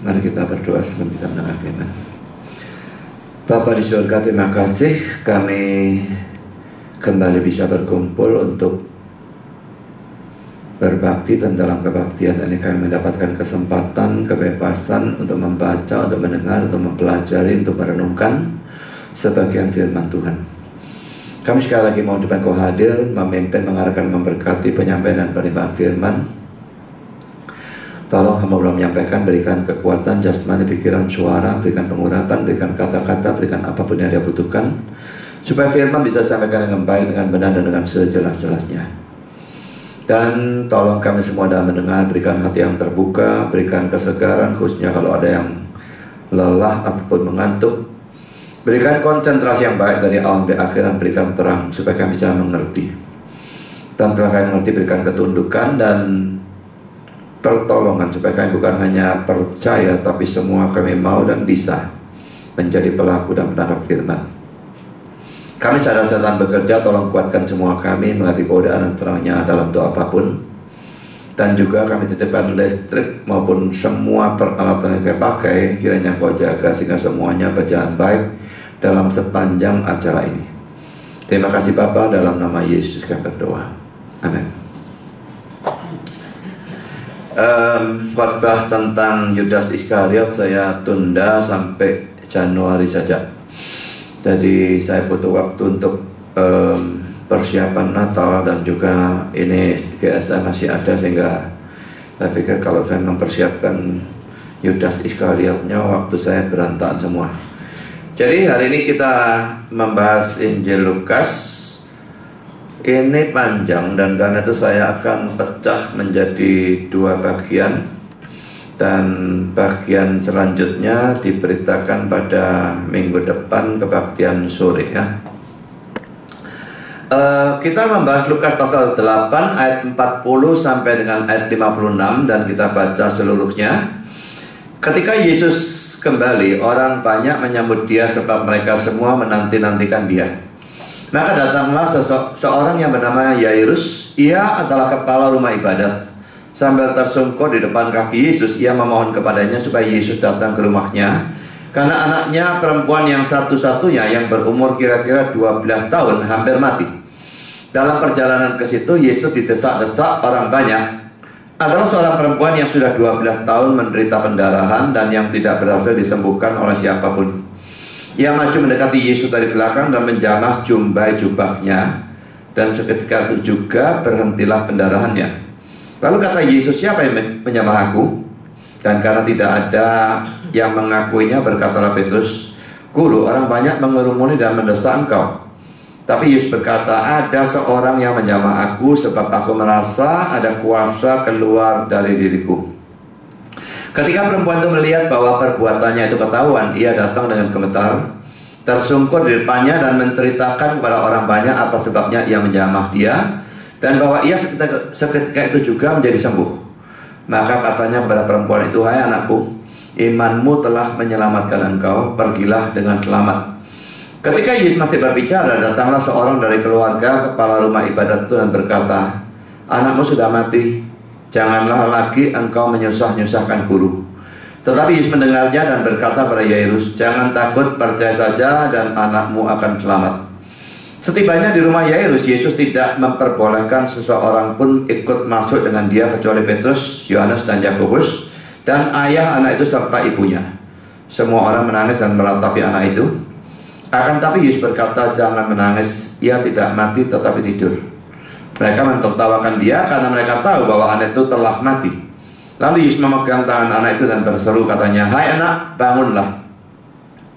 Mari kita berdoa sebelum kita mendengar firman. Bapa di surga, terima kasih kami kembali bisa berkumpul untuk berbakti, dan dalam kebaktian ini kami mendapatkan kesempatan, kebebasan untuk membaca, untuk mendengar, untuk mempelajari, untuk merenungkan sebagian firman Tuhan. Kami sekali lagi mau Tuhan Kau hadir, memimpin, mengarahkan, memberkati penyampaian dan penerimaan firman. Tolong hamba belum menyampaikan, berikan kekuatan jasmani, pikiran, suara, berikan pengurapan, berikan kata-kata, berikan apapun yang dia butuhkan, supaya firman bisa disampaikan dengan baik, dengan benar, dan dengan sejelas-jelasnya. Dan tolong kami semua dalam mendengar, berikan hati yang terbuka, berikan kesegaran, khususnya kalau ada yang lelah ataupun mengantuk. Berikan konsentrasi yang baik dari awal sampai akhir, dan berikan terang supaya kami bisa mengerti. Dan setelah kami mengerti, berikan ketundukan dan pertolongan supaya kami bukan hanya percaya, tapi semua kami mau dan bisa menjadi pelaku dan penangkap firman. Kami sadar sedang bekerja, tolong kuatkan semua kami mengerti keadaan dan terangnya dalam doa apapun. Dan juga kami titipkan listrik maupun semua peralatan yang kami pakai, kiranya Kau jaga sehingga semuanya berjalan baik dalam sepanjang acara ini. Terima kasih Bapa, dalam nama Yesus kami berdoa. Amin. Khotbah tentang Yudas Iskariot saya tunda sampai Januari saja. Jadi saya butuh waktu untuk persiapan Natal, dan juga ini GSA masih ada, sehingga saya pikir kalau saya mempersiapkan Yudas Iskariotnya, waktu saya berantakan semua. Jadi hari ini kita membahas Injil Lukas. Ini panjang, dan karena itu saya akan pecah menjadi dua bagian, dan bagian selanjutnya diberitakan pada minggu depan kebaktian sore ya. Kita membahas Lukas pasal 8 ayat 40 sampai dengan ayat 56, dan kita baca seluruhnya. Ketika Yesus kembali, orang banyak menyambut dia sebab mereka semua menanti-nantikan dia. Maka datanglah seorang yang bernama Yairus. Ia adalah kepala rumah ibadat. Sambil tersungkur di depan kaki Yesus, ia memohon kepadanya supaya Yesus datang ke rumahnya, karena anaknya perempuan yang satu-satunya yang berumur kira-kira 12 tahun hampir mati. Dalam perjalanan ke situ, Yesus didesak-desak orang banyak. Adalah seorang perempuan yang sudah 12 tahun menderita pendarahan dan yang tidak berhasil disembuhkan oleh siapapun. Ia maju mendekati Yesus dari belakang dan menjamah jumbai jubahnya, dan seketika itu juga berhentilah pendarahannya. Lalu kata Yesus, siapa yang menjamah aku? Dan karena tidak ada yang mengakuinya, berkatalah Petrus, Guru, orang banyak mengerumuni dan mendesak engkau. Tapi Yesus berkata, ada seorang yang menjamah aku, sebab aku merasa ada kuasa keluar dari diriku. Ketika perempuan itu melihat bahwa perbuatannya itu ketahuan, ia datang dengan gemetar, tersungkur di depannya dan menceritakan kepada orang banyak apa sebabnya ia menjamah dia, dan bahwa ia seketika itu juga menjadi sembuh. Maka katanya kepada perempuan itu, hai anakku, imanmu telah menyelamatkan engkau, pergilah dengan selamat. Ketika Yesus masih berbicara, datanglah seorang dari keluarga kepala rumah ibadat itu dan berkata, anakmu sudah mati, janganlah lagi engkau menyusah-nyusahkan guru. Tetapi Yesus mendengarnya dan berkata pada Yairus, jangan takut, percaya saja dan anakmu akan selamat. Setibanya di rumah Yairus, Yesus tidak memperbolehkan seseorang pun ikut masuk dengan dia kecuali Petrus, Yohanes dan Yakobus, dan ayah anak itu serta ibunya. Semua orang menangis dan meratapi anak itu. Akan tapi Yesus berkata, jangan menangis, ia tidak mati tetapi tidur. Mereka mentertawakan dia karena mereka tahu bahwa anak itu telah mati. Lalu Yesus memegang tangan anak itu dan berseru, katanya, hai anak, bangunlah.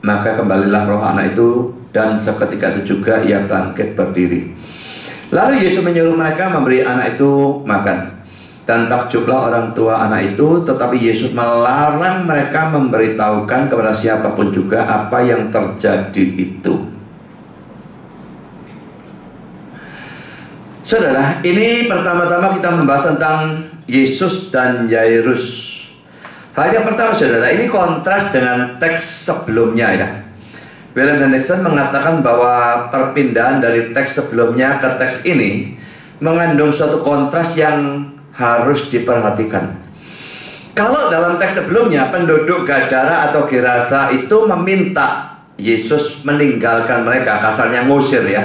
Maka kembalilah roh anak itu, dan seketika itu juga ia bangkit berdiri. Lalu Yesus menyuruh mereka memberi anak itu makan. Dan takjublah orang tua anak itu, tetapi Yesus melarang mereka memberitahukan kepada siapapun juga apa yang terjadi itu. Saudara, ini pertama-tama kita membahas tentang Yesus dan Yairus. Hal yang pertama, saudara, ini kontras dengan teks sebelumnya ya. William Hendriksen mengatakan bahwa perpindahan dari teks sebelumnya ke teks ini mengandung suatu kontras yang harus diperhatikan. Kalau dalam teks sebelumnya penduduk Gadara atau Gerasa itu meminta Yesus meninggalkan mereka, kasarnya ngusir ya.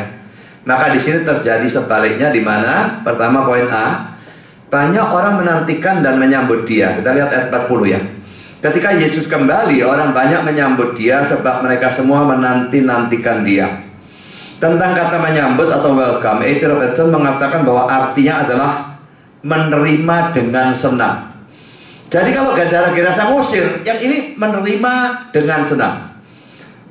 Maka di sini terjadi sebaliknya, di mana pertama poin A, banyak orang menantikan dan menyambut dia. Kita lihat ayat 40 ya. Ketika Yesus kembali, orang banyak menyambut dia sebab mereka semua menanti-nantikan dia. Tentang kata menyambut atau welcome, A.T. Robertson mengatakan bahwa artinya adalah menerima dengan senang. Jadi kalau Gadara Gerasa ngusir, yang ini menerima dengan senang.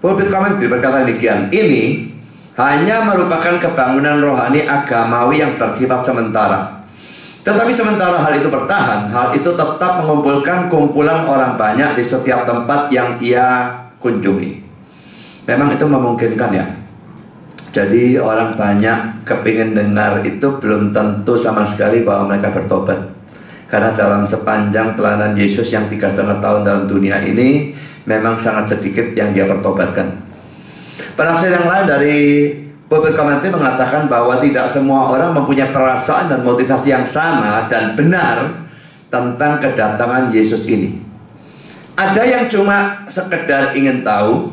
Pulpit Commentary berkata demikian, ini hanya merupakan kebangunan rohani agamawi yang bersifat sementara. Tetapi sementara hal itu bertahan, hal itu tetap mengumpulkan kumpulan orang banyak di setiap tempat yang ia kunjungi. Memang itu memungkinkan ya. Jadi orang banyak kepingin dengar itu belum tentu sama sekali bahwa mereka bertobat. Karena dalam sepanjang pelayanan Yesus yang 3,5 tahun dalam dunia ini, memang sangat sedikit yang dia pertobatkan. Penafsir yang lain dari Pulpit Commentary mengatakan bahwa tidak semua orang mempunyai perasaan dan motivasi yang sama dan benar tentang kedatangan Yesus ini. Ada yang cuma sekedar ingin tahu,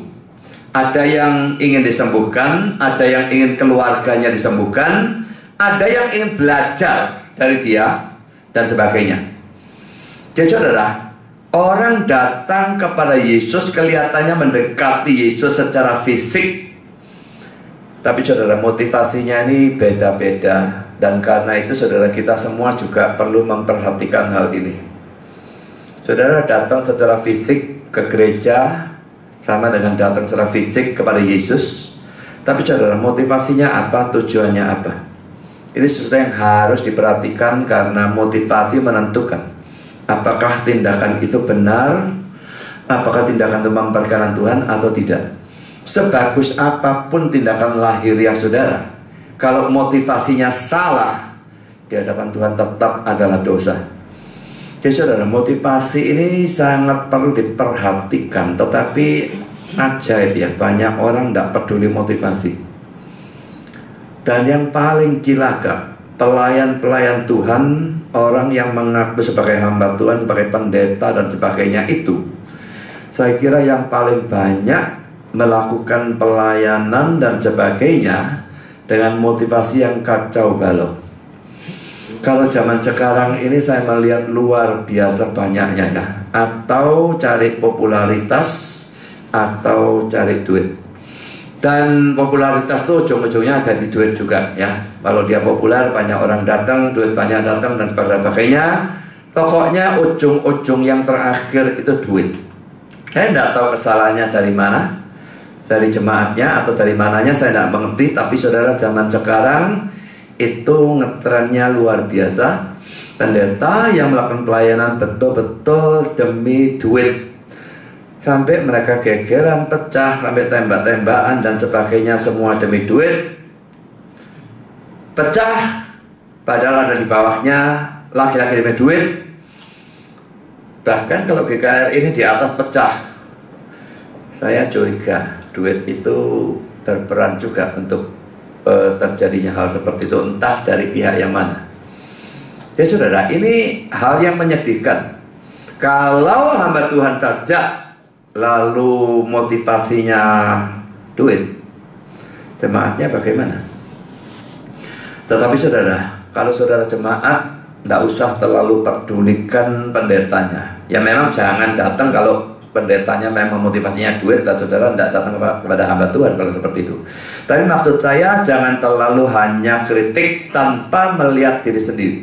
ada yang ingin disembuhkan, ada yang ingin keluarganya disembuhkan, ada yang ingin belajar dari dia, dan sebagainya. Jadi saudara, orang datang kepada Yesus kelihatannya mendekati Yesus secara fisik, tapi saudara, motivasinya ini beda-beda. Dan karena itu saudara, kita semua juga perlu memperhatikan hal ini. Saudara datang secara fisik ke gereja sama dengan datang secara fisik kepada Yesus, tapi saudara, motivasinya apa, tujuannya apa? Ini sesuatu yang harus diperhatikan karena motivasi menentukan apakah tindakan itu benar, apakah tindakan itu memperkenan Tuhan atau tidak. Sebagus apapun tindakan lahiriah saudara, kalau motivasinya salah, di hadapan Tuhan tetap adalah dosa. Jadi saudara, motivasi ini sangat perlu diperhatikan. Tetapi ajaib ya, banyak orang tidak peduli motivasi. Dan yang paling cilaka, pelayan-pelayan Tuhan, orang yang mengaku sebagai hamba Tuhan, sebagai pendeta dan sebagainya itu, saya kira yang paling banyak melakukan pelayanan dan sebagainya dengan motivasi yang kacau balau. Kalau zaman sekarang ini saya melihat luar biasa banyaknya ya, atau cari popularitas atau cari duit. Dan popularitas itu ujung-ujungnya jadi duit juga ya. Kalau dia populer, banyak orang datang, duit banyak datang dan sebagainya. Pokoknya ujung-ujung yang terakhir itu duit. Saya tidak tahu kesalahannya dari mana, dari jemaatnya atau dari mananya, saya tidak mengerti. Tapi saudara, zaman sekarang itu ngetrennya luar biasa. Pendeta yang melakukan pelayanan betul-betul demi duit, sampai mereka gegeran, pecah, sampai tembak-tembakan dan sebagainya, semua demi duit. Pecah, padahal ada di bawahnya laki-laki demi duit. Bahkan kalau GKR ini di atas pecah, saya curiga duit itu berperan juga untuk terjadinya hal seperti itu, entah dari pihak yang mana. Jadi saudara, ini hal yang menyedihkan. Kalau hamba Tuhan saja lalu motivasinya duit, jemaatnya bagaimana? Tetapi saudara, kalau saudara jemaat, tidak usah terlalu pedulikan pendetanya. Ya memang jangan datang kalau pendetanya memang motivasinya duit, dan saudara tidak datang kepada hamba Tuhan kalau seperti itu. Tapi maksud saya, jangan terlalu hanya kritik tanpa melihat diri sendiri.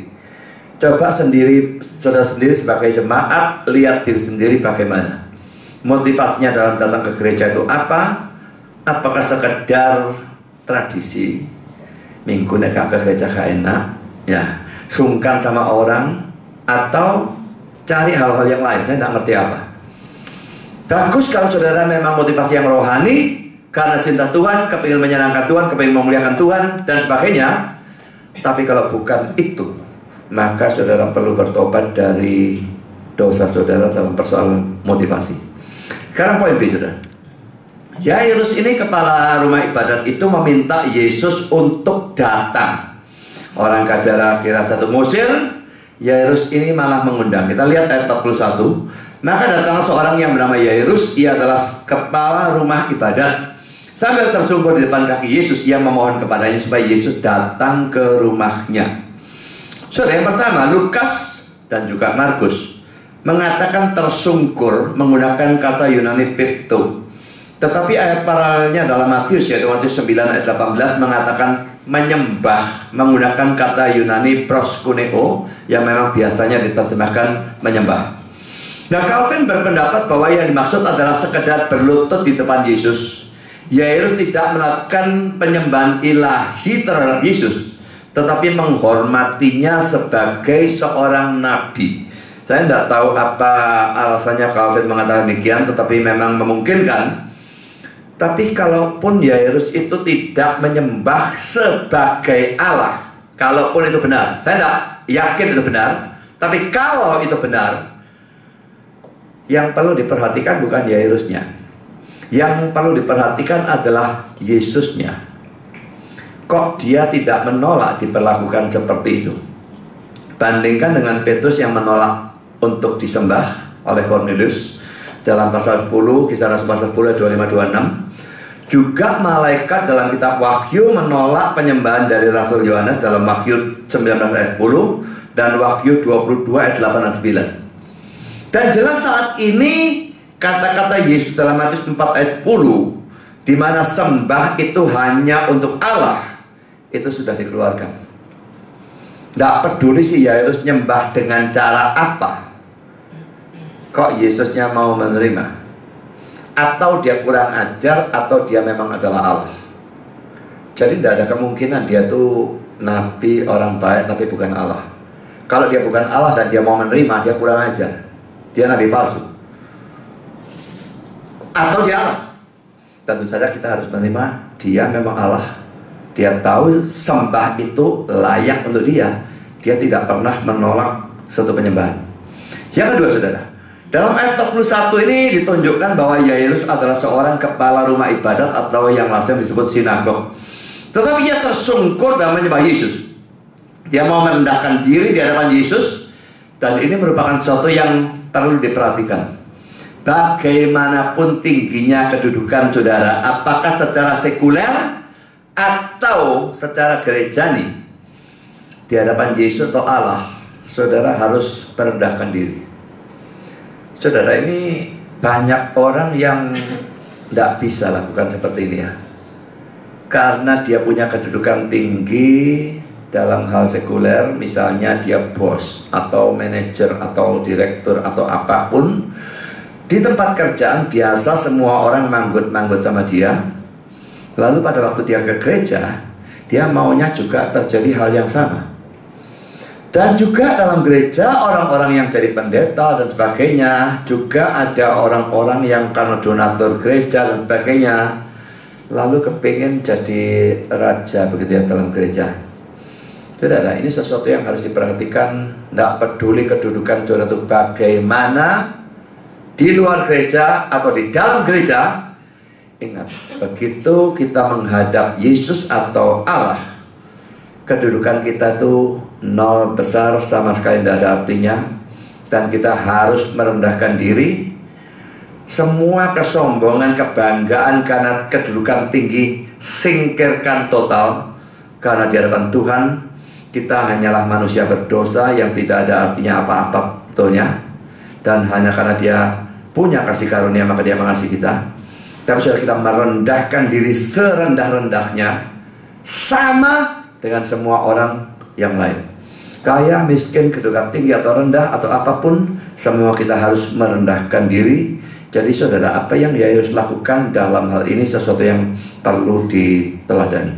Coba sendiri, saudara sendiri sebagai jemaat, lihat diri sendiri bagaimana. Motivasinya dalam datang ke gereja itu apa? Apakah sekedar tradisi? Minggu nekak ke gereja gak enak, ya, sungkan sama orang, atau cari hal-hal yang lain. Saya tidak ngerti apa. Bagus kalau saudara memang motivasi yang rohani, karena cinta Tuhan, kepingin menyenangkan Tuhan, kepingin memuliakan Tuhan, dan sebagainya. Tapi kalau bukan itu, maka saudara perlu bertobat dari dosa saudara dalam persoalan motivasi. Sekarang poin B, saudara. Yairus ini kepala rumah ibadat itu meminta Yesus untuk datang. Orang Gadara kira satu ngusir, Yairus ini malah mengundang. Kita lihat ayat 41. Maka datanglah seorang yang bernama Yairus. Ia adalah kepala rumah ibadat. Sambil tersungkur di depan kaki Yesus, ia memohon kepadanya supaya Yesus datang ke rumahnya. Saudara, yang pertama, Lukas dan juga Markus mengatakan tersungkur menggunakan kata Yunani pipto. Tetapi ayat paralelnya dalam Matius, yaitu Matius 9 ayat 18 mengatakan menyembah menggunakan kata Yunani proskuneo, yang memang biasanya diterjemahkan menyembah. Nah, Calvin berpendapat bahwa yang dimaksud adalah sekedar berlutut di depan Yesus. Yairus tidak melakukan penyembahan ilahi terhadap Yesus, tetapi menghormatinya sebagai seorang nabi. Saya tidak tahu apa alasannya Calvin mengatakan demikian, tetapi memang memungkinkan. Tapi kalaupun Yairus itu tidak menyembah sebagai Allah, kalaupun itu benar, saya tidak yakin itu benar, tapi kalau itu benar, yang perlu diperhatikan bukan Yairusnya. Yang perlu diperhatikan adalah Yesusnya. Kok dia tidak menolak diperlakukan seperti itu? Bandingkan dengan Petrus yang menolak untuk disembah oleh Cornelius dalam pasal 10, Kisah Rasul pasal 10 ayat 25-26. Juga malaikat dalam kitab Wahyu menolak penyembahan dari Rasul Yohanes dalam Wahyu 19 ayat 10 dan Wahyu 22 ayat 8 dan 9. Dan jelas saat ini kata-kata Yesus dalam Matius 4 ayat 10, di mana sembah itu hanya untuk Allah, itu sudah dikeluarkan. Tidak peduli sih Yairus nyembah dengan cara apa, kok Yesusnya mau menerima? Atau dia kurang ajar, atau dia memang adalah Allah. Jadi tidak ada kemungkinan dia tuh nabi, orang baik, tapi bukan Allah. Kalau dia bukan Allah dan dia mau menerima, dia kurang ajar, dia nabi palsu. Atau dia Allah. Tentu saja kita harus menerima dia memang Allah. Dia tahu sembah itu layak untuk dia. Dia tidak pernah menolak suatu penyembahan. Yang kedua, saudara, dalam ayat 41 ini ditunjukkan bahwa Yairus adalah seorang kepala rumah ibadat atau yang langsung disebut sinagog. Tetapi ia tersungkur dan menyembah Yesus. Dia mau merendahkan diri di hadapan Yesus. Dan ini merupakan sesuatu yang perlu diperhatikan. Bagaimanapun tingginya kedudukan saudara, apakah secara sekuler atau secara gerejani, di hadapan Yesus atau Allah, saudara harus merendahkan diri. Saudara, ini banyak orang yang tidak bisa lakukan seperti ini ya, karena dia punya kedudukan tinggi dalam hal sekuler. Misalnya dia bos atau manajer atau direktur atau apapun. Di tempat kerjaan biasa semua orang manggut-manggut sama dia. Lalu pada waktu dia ke gereja, dia maunya juga terjadi hal yang sama. Dan juga dalam gereja orang-orang yang jadi pendeta dan sebagainya, juga ada orang-orang yang karena donatur gereja dan sebagainya, lalu kepingin jadi raja begitu ya dalam gereja. Saudara, ini sesuatu yang harus diperhatikan. Tidak peduli kedudukan saudara itu bagaimana, di luar gereja atau di dalam gereja, ingat, begitu kita menghadap Yesus atau Allah, kedudukan kita tuh nol, besar, sama sekali tidak ada artinya. Dan kita harus merendahkan diri. Semua kesombongan, kebanggaan karena kedudukan tinggi singkirkan total. Karena di hadapan Tuhan kita hanyalah manusia berdosa yang tidak ada artinya apa-apa betulnya. Dan hanya karena dia punya kasih karunia maka dia mengasihi kita. Tapi sudah kita merendahkan diri serendah-rendahnya, sama dengan semua orang yang lain. Kaya, miskin, kedudukan tinggi atau rendah atau apapun, semua kita harus merendahkan diri. Jadi saudara, apa yang Yairus lakukan dalam hal ini sesuatu yang perlu diteladani.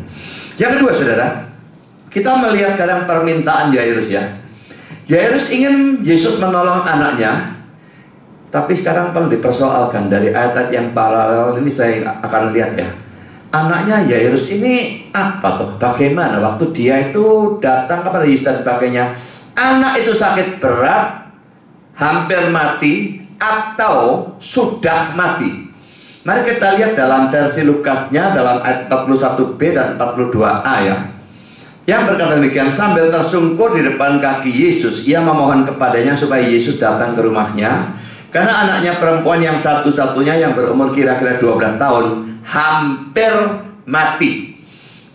Yang kedua, saudara, kita melihat sekarang permintaan Yairus ya. Yairus ingin Yesus menolong anaknya. Tapi sekarang perlu dipersoalkan dari ayat-ayat yang paralel ini. Saya akan lihat ya, anaknya Yairus ini apa tuh? Bagaimana waktu dia itu datang kepada Yesus dan sebagainya? Anak itu sakit berat, hampir mati, atau sudah mati. Mari kita lihat dalam versi Lukasnya dalam ayat 41b dan 42a ya. yang berkata demikian sambil tersungkur di depan kaki Yesus. Ia memohon kepadanya supaya Yesus datang ke rumahnya, karena anaknya perempuan yang satu-satunya yang berumur kira-kira 12 tahun hampir mati.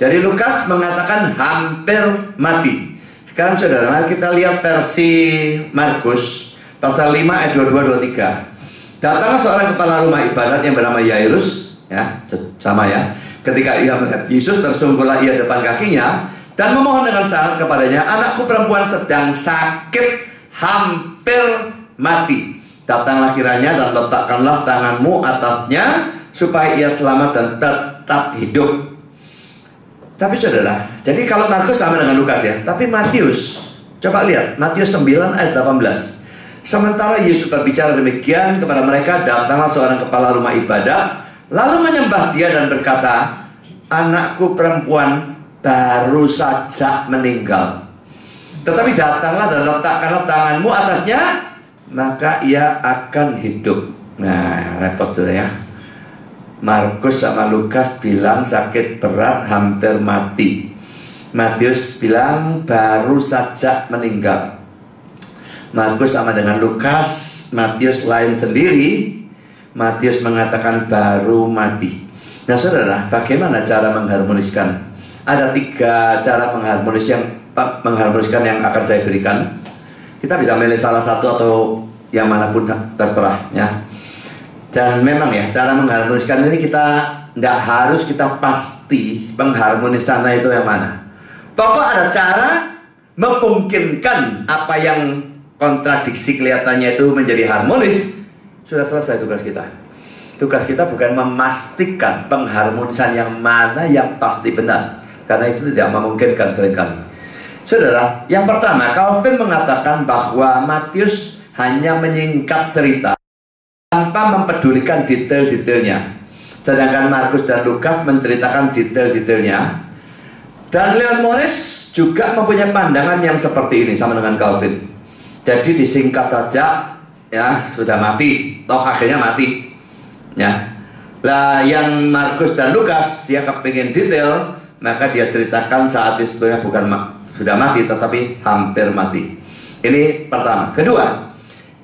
Jadi Lukas mengatakan hampir mati. Sekarang saudara, mari kita lihat versi Markus pasal 5 ayat 22-23. Datanglah seorang kepala rumah ibadat yang bernama Yairus, ya, sama ya. Ketika ia melihat Yesus, tersungkurlah ia depan kakinya dan memohon dengan sangat kepadanya, anakku perempuan sedang sakit, hampir mati. Datanglah kiranya dan letakkanlah tanganmu atasnya, supaya ia selamat dan tetap hidup. Tapi saudara, jadi kalau Markus sama dengan Lukas ya, tapi Matius, coba lihat, Matius 9 ayat 18. Sementara Yesus berbicara demikian kepada mereka, datanglah seorang kepala rumah ibadat, lalu menyembah dia dan berkata, anakku perempuan baru saja meninggal. Tetapi datanglah dan letakkanlah tanganmu atasnya, maka ia akan hidup. Nah, repot sudah ya. Markus sama Lukas bilang sakit berat, hampir mati. Matius bilang baru saja meninggal. Markus sama dengan Lukas, Matius lain sendiri. Matius mengatakan baru mati. Nah saudara, bagaimana cara mengharmoniskan? Ada 3 cara mengharmoniskan yang akan saya berikan. Kita bisa milih salah satu atau yang manapun terserah ya. Dan memang ya, cara mengharmoniskan ini kita tidak harus kita pasti mengharmoniskannya itu yang mana. Pokok ada cara memungkinkan apa yang kontradiksi kelihatannya itu menjadi harmonis. Sudah selesai tugas kita. Tugas kita bukan memastikan pengharmonisan yang mana yang pasti benar, karena itu tidak memungkinkan seringkali. Saudara, yang pertama, Calvin mengatakan bahwa Matius hanya menyingkat cerita tanpa mempedulikan detail-detailnya, sedangkan Markus dan Lukas menceritakan detail-detailnya. Dan Leon Morris juga mempunyai pandangan yang seperti ini, sama dengan Calvin. Jadi disingkat saja, ya sudah mati, toh akhirnya mati. Ya, lah yang Markus dan Lukas dia kepingin detail, maka dia ceritakan saat itu bukan sudah mati, tetapi hampir mati. Ini pertama. Kedua,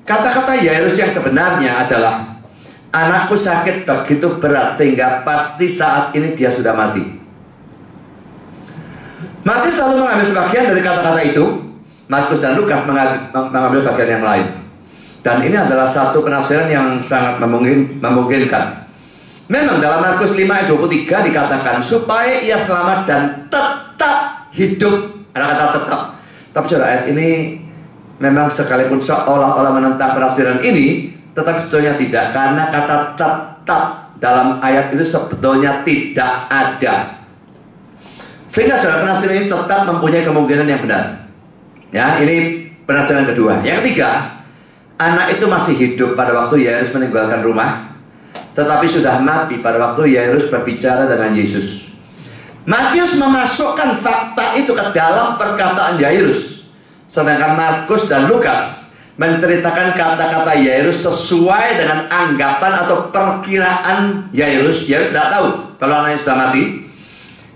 kata-kata Yairus yang sebenarnya adalah anakku sakit begitu berat sehingga pasti saat ini dia sudah mati. Matius selalu mengambil sebagian dari kata-kata itu, Markus dan Lukas mengambil bagian yang lain. Dan ini adalah satu penafsiran yang sangat memungkinkan. Memang dalam Markus 5 ayat 23 dikatakan supaya ia selamat dan tetap hidup. Ada kata tetap. Tapi saudara, ayat ini memang sekalipun seolah-olah menentang penafsiran ini, tetapi sebetulnya tidak, karena kata tetap dalam ayat itu sebetulnya tidak ada. Sehingga saudara, penafsiran ini tetap mempunyai kemungkinan yang benar. Ya, ini penafsiran kedua. Yang ketiga, anak itu masih hidup pada waktu Yairus meninggalkan rumah, tetapi sudah mati pada waktu Yairus berbicara dengan Yesus. Matius memasukkan fakta itu ke dalam perkataan Yairus, sedangkan Markus dan Lukas menceritakan kata-kata Yairus sesuai dengan anggapan atau perkiraan Yairus. Yairus tidak tahu kalau anaknya sudah mati.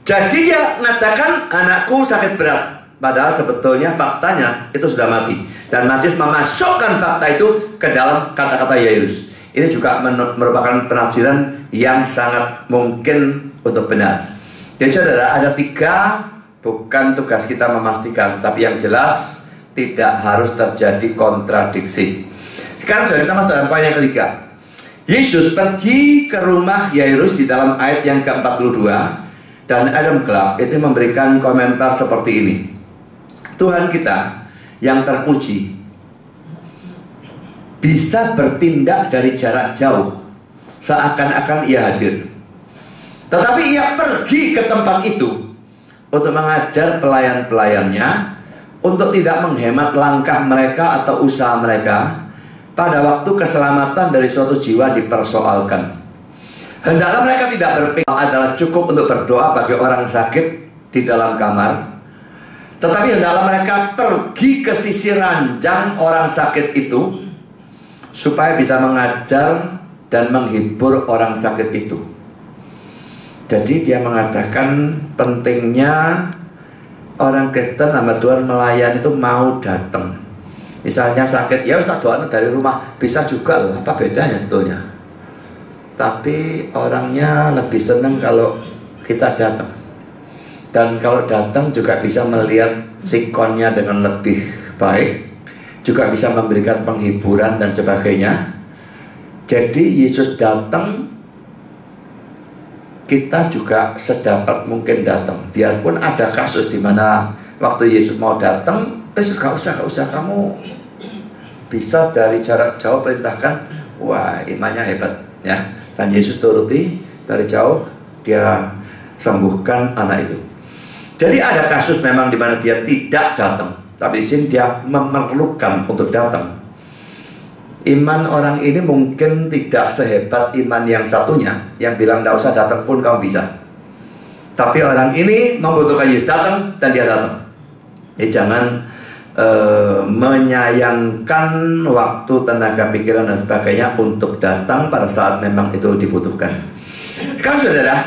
Jadi dia mengatakan anakku sakit berat, padahal sebetulnya faktanya itu sudah mati. Dan Matius memasukkan fakta itu ke dalam kata-kata Yairus. Ini juga merupakan penafsiran yang sangat mungkin untuk benar. Jadi saudara, ada 3, bukan tugas kita memastikan, tapi yang jelas tidak harus terjadi kontradiksi. Sekarang kita masuk dalam poin yang ketiga. Yesus pergi ke rumah Yairus di dalam ayat yang ke-42, dan Adam Clarke itu memberikan komentar seperti ini. Tuhan kita yang terpuji bisa bertindak dari jarak jauh seakan-akan ia hadir, tetapi ia pergi ke tempat itu untuk mengajar pelayan-pelayannya untuk tidak menghemat langkah mereka atau usaha mereka pada waktu keselamatan dari suatu jiwa dipersoalkan. Hendaklah mereka tidak berpikir adalah cukup untuk berdoa bagi orang sakit di dalam kamar, tetapi hendaklah mereka pergi ke sisi ranjang orang sakit itu supaya bisa mengajar dan menghibur orang sakit itu. Jadi dia mengatakan pentingnya orang Kristen nama Tuhan melayani itu mau datang. Misalnya sakit, ya tak doain dari rumah, bisa juga loh, apa bedanya tentunya. Tapi orangnya lebih senang kalau kita datang. Dan kalau datang juga bisa melihat sikonnya dengan lebih baik, juga bisa memberikan penghiburan dan sebagainya. Jadi Yesus datang, kita juga sedapat mungkin datang. Biarpun ada kasus di mana waktu Yesus mau datang, Yesus gak usah, kamu bisa dari jarak jauh perintahkan. Wah, imannya hebat ya. Dan Yesus turuti dari jauh, dia sembuhkan anak itu. Jadi ada kasus memang di mana dia tidak datang, tapi di sini dia memerlukan untuk datang. Iman orang ini mungkin tidak sehebat iman yang satunya, yang bilang tidak usah datang pun kamu bisa. Tapi orang ini membutuhkan Yesus datang, dan dia datang. Jadi jangan menyayangkan waktu, tenaga, pikiran dan sebagainya untuk datang pada saat memang itu dibutuhkan. Sekarang saudara,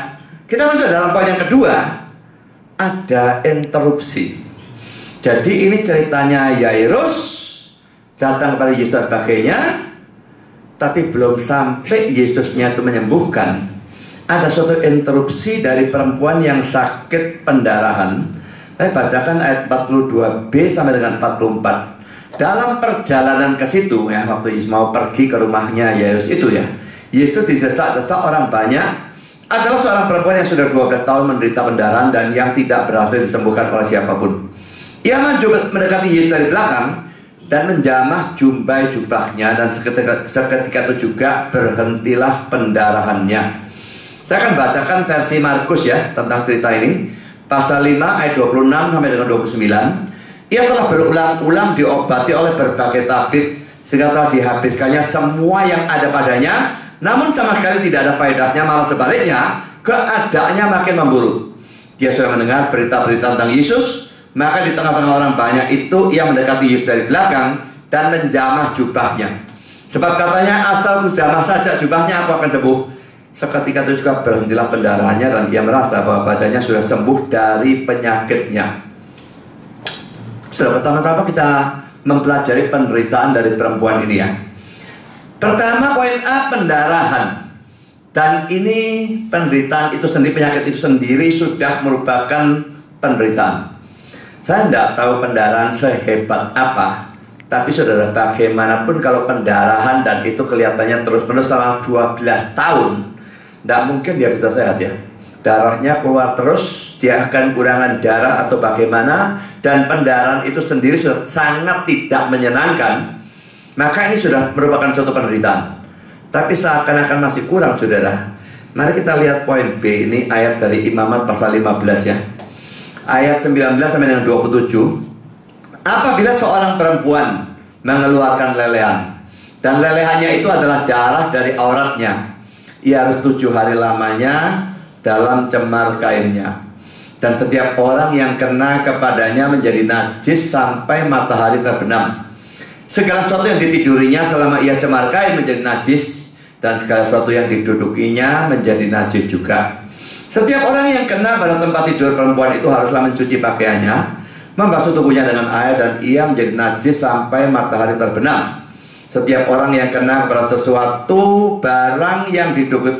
kita masuk dalam poin yang kedua. Ada interupsi. Jadi ini ceritanya Yairus datang kepada Yesus dan sebagainya, tapi belum sampai Yesusnya itu menyembuhkan. Ada suatu interupsi dari perempuan yang sakit pendarahan. Saya bacakan ayat 42b sampai dengan 44. Dalam perjalanan ke situ ya, waktu Yesus mau pergi ke rumahnya Yairus itu ya, Yesus didesak-desak orang banyak. Adalah seorang perempuan yang sudah 12 tahun menderita pendarahan dan yang tidak berhasil disembuhkan oleh siapapun. Ia maju mendekati Yesus dari belakang dan menjamah jumbai jubahnya, dan seketika itu juga berhentilah pendarahannya. Saya akan bacakan versi Markus ya tentang cerita ini. Pasal 5 ayat 26 sampai dengan 29. Ia telah berulang-ulang diobati oleh berbagai tabib sehingga telah dihabiskannya semua yang ada padanya, namun sama sekali tidak ada faedahnya, malah sebaliknya keadaannya makin memburuk. Dia sudah mendengar berita-berita tentang Yesus, maka di tengah-tengah orang banyak itu ia mendekati Yesus dari belakang dan menjamah jubahnya. Sebab katanya, asal ku jamah saja jubahnya, aku akan sembuh. Seketika itu juga berhentilah pendarahannya dan dia merasa bahwa badannya sudah sembuh dari penyakitnya. Sudah, pertama-tama kita mempelajari penderitaan dari perempuan ini ya. Pertama, poin A, pendarahan. Dan ini penderitaan itu sendiri, penyakit itu sendiri sudah merupakan penderitaan. Saya tidak tahu pendarahan sehebat apa, tapi saudara, bagaimanapun kalau pendarahan dan itu kelihatannya terus-menerus selama 12 tahun, tidak mungkin dia bisa sehat ya. Darahnya keluar terus, dia akan kurangan darah atau bagaimana, dan pendarahan itu sendiri sudah sangat tidak menyenangkan. Maka ini sudah merupakan suatu penderitaan. Tapi seakan-akan masih kurang saudara. Mari kita lihat poin B, ini ayat dari Imamat pasal 15 ya. Ayat 19 sampai dengan 27. Apabila seorang perempuan mengeluarkan lelehan, dan lelehannya itu adalah darah dari auratnya, ia harus 7 hari lamanya dalam cemar kainnya. Dan setiap orang yang kena kepadanya menjadi najis sampai matahari terbenam. Segala sesuatu yang ditidurinya selama ia cemar kain menjadi najis, dan segala sesuatu yang didudukinya menjadi najis juga. Setiap orang yang kena pada tempat tidur perempuan itu haruslah mencuci pakaiannya, membasuh tubuhnya dengan air, dan ia menjadi najis sampai matahari terbenam. Setiap orang yang kena kepada sesuatu barang yang diduduki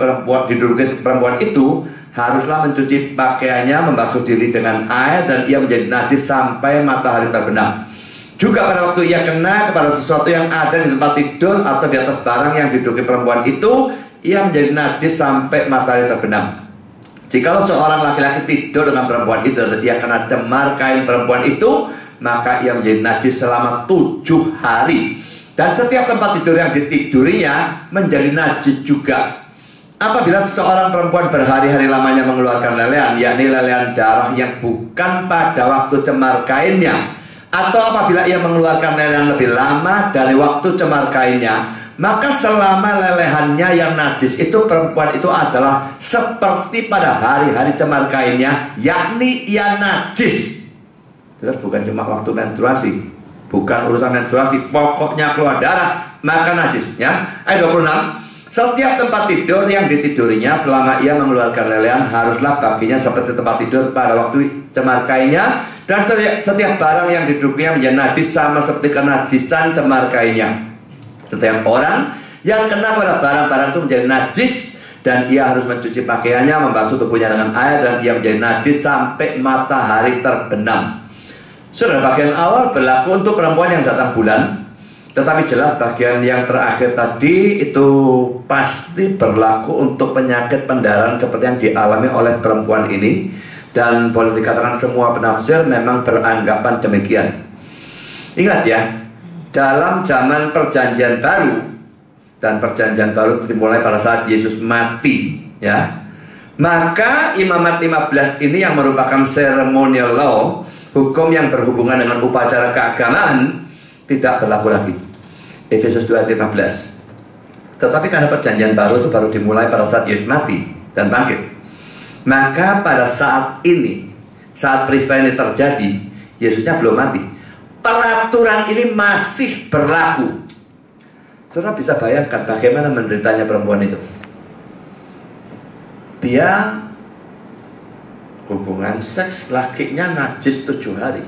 perempuan itu haruslah mencuci pakaiannya, membasuh diri dengan air, dan ia menjadi najis sampai matahari terbenam. Juga pada waktu ia kena kepada sesuatu yang ada di tempat tidur atau di atas barang yang diduduki perempuan itu, ia menjadi najis sampai matahari terbenam. Jikalau seorang laki-laki tidur dengan perempuan itu dan dia kena cemar kain perempuan itu, maka ia menjadi najis selama 7 hari. Dan setiap tempat tidur yang ditidurinya menjadi najis juga. Apabila seorang perempuan berhari-hari lamanya mengeluarkan lelehan, yakni lelehan darah yang bukan pada waktu cemar kainnya, atau apabila ia mengeluarkan lelehan lebih lama dari waktu cemar kainnya, maka selama lelehannya yang najis itu, perempuan itu adalah seperti pada hari-hari cemar kainnya, yakni ia najis. Jelas bukan cuma waktu menstruasi, bukan urusan menstruasi, pokoknya keluar darah maka najis ya. Ayat 26. Setiap tempat tidur yang ditidurinya selama ia mengeluarkan lelehan haruslah baginya seperti tempat tidur pada waktu cemar kainnya, Dan setiap barang yang didudukinya menjadi najis sama seperti kenajisan cemar kainnya. Setiap orang yang kena pada barang-barang itu menjadi najis, dan ia harus mencuci pakaiannya, membasuh tubuhnya dengan air, dan ia menjadi najis sampai matahari terbenam. Saudara, bagian awal berlaku untuk perempuan yang datang bulan, tetapi jelas bagian yang terakhir tadi itu pasti berlaku untuk penyakit pendarahan seperti yang dialami oleh perempuan ini. Dan boleh dikatakan semua penafsir memang beranggapan demikian. Ingat ya, dalam zaman perjanjian baru, dan perjanjian baru dimulai pada saat Yesus mati, ya, maka Imamat 15 ini yang merupakan ceremonial law, hukum yang berhubungan dengan upacara keagamaan, tidak berlaku lagi. Efesus 2 ayat 15. Tetapi karena perjanjian baru itu baru dimulai pada saat Yesus mati dan bangkit, maka pada saat ini, saat peristiwa ini terjadi, Yesusnya belum mati, peraturan ini masih berlaku. Saudara bisa bayangkan bagaimana menderitanya perempuan itu. Dia hubungan seks lakinya najis 7 hari.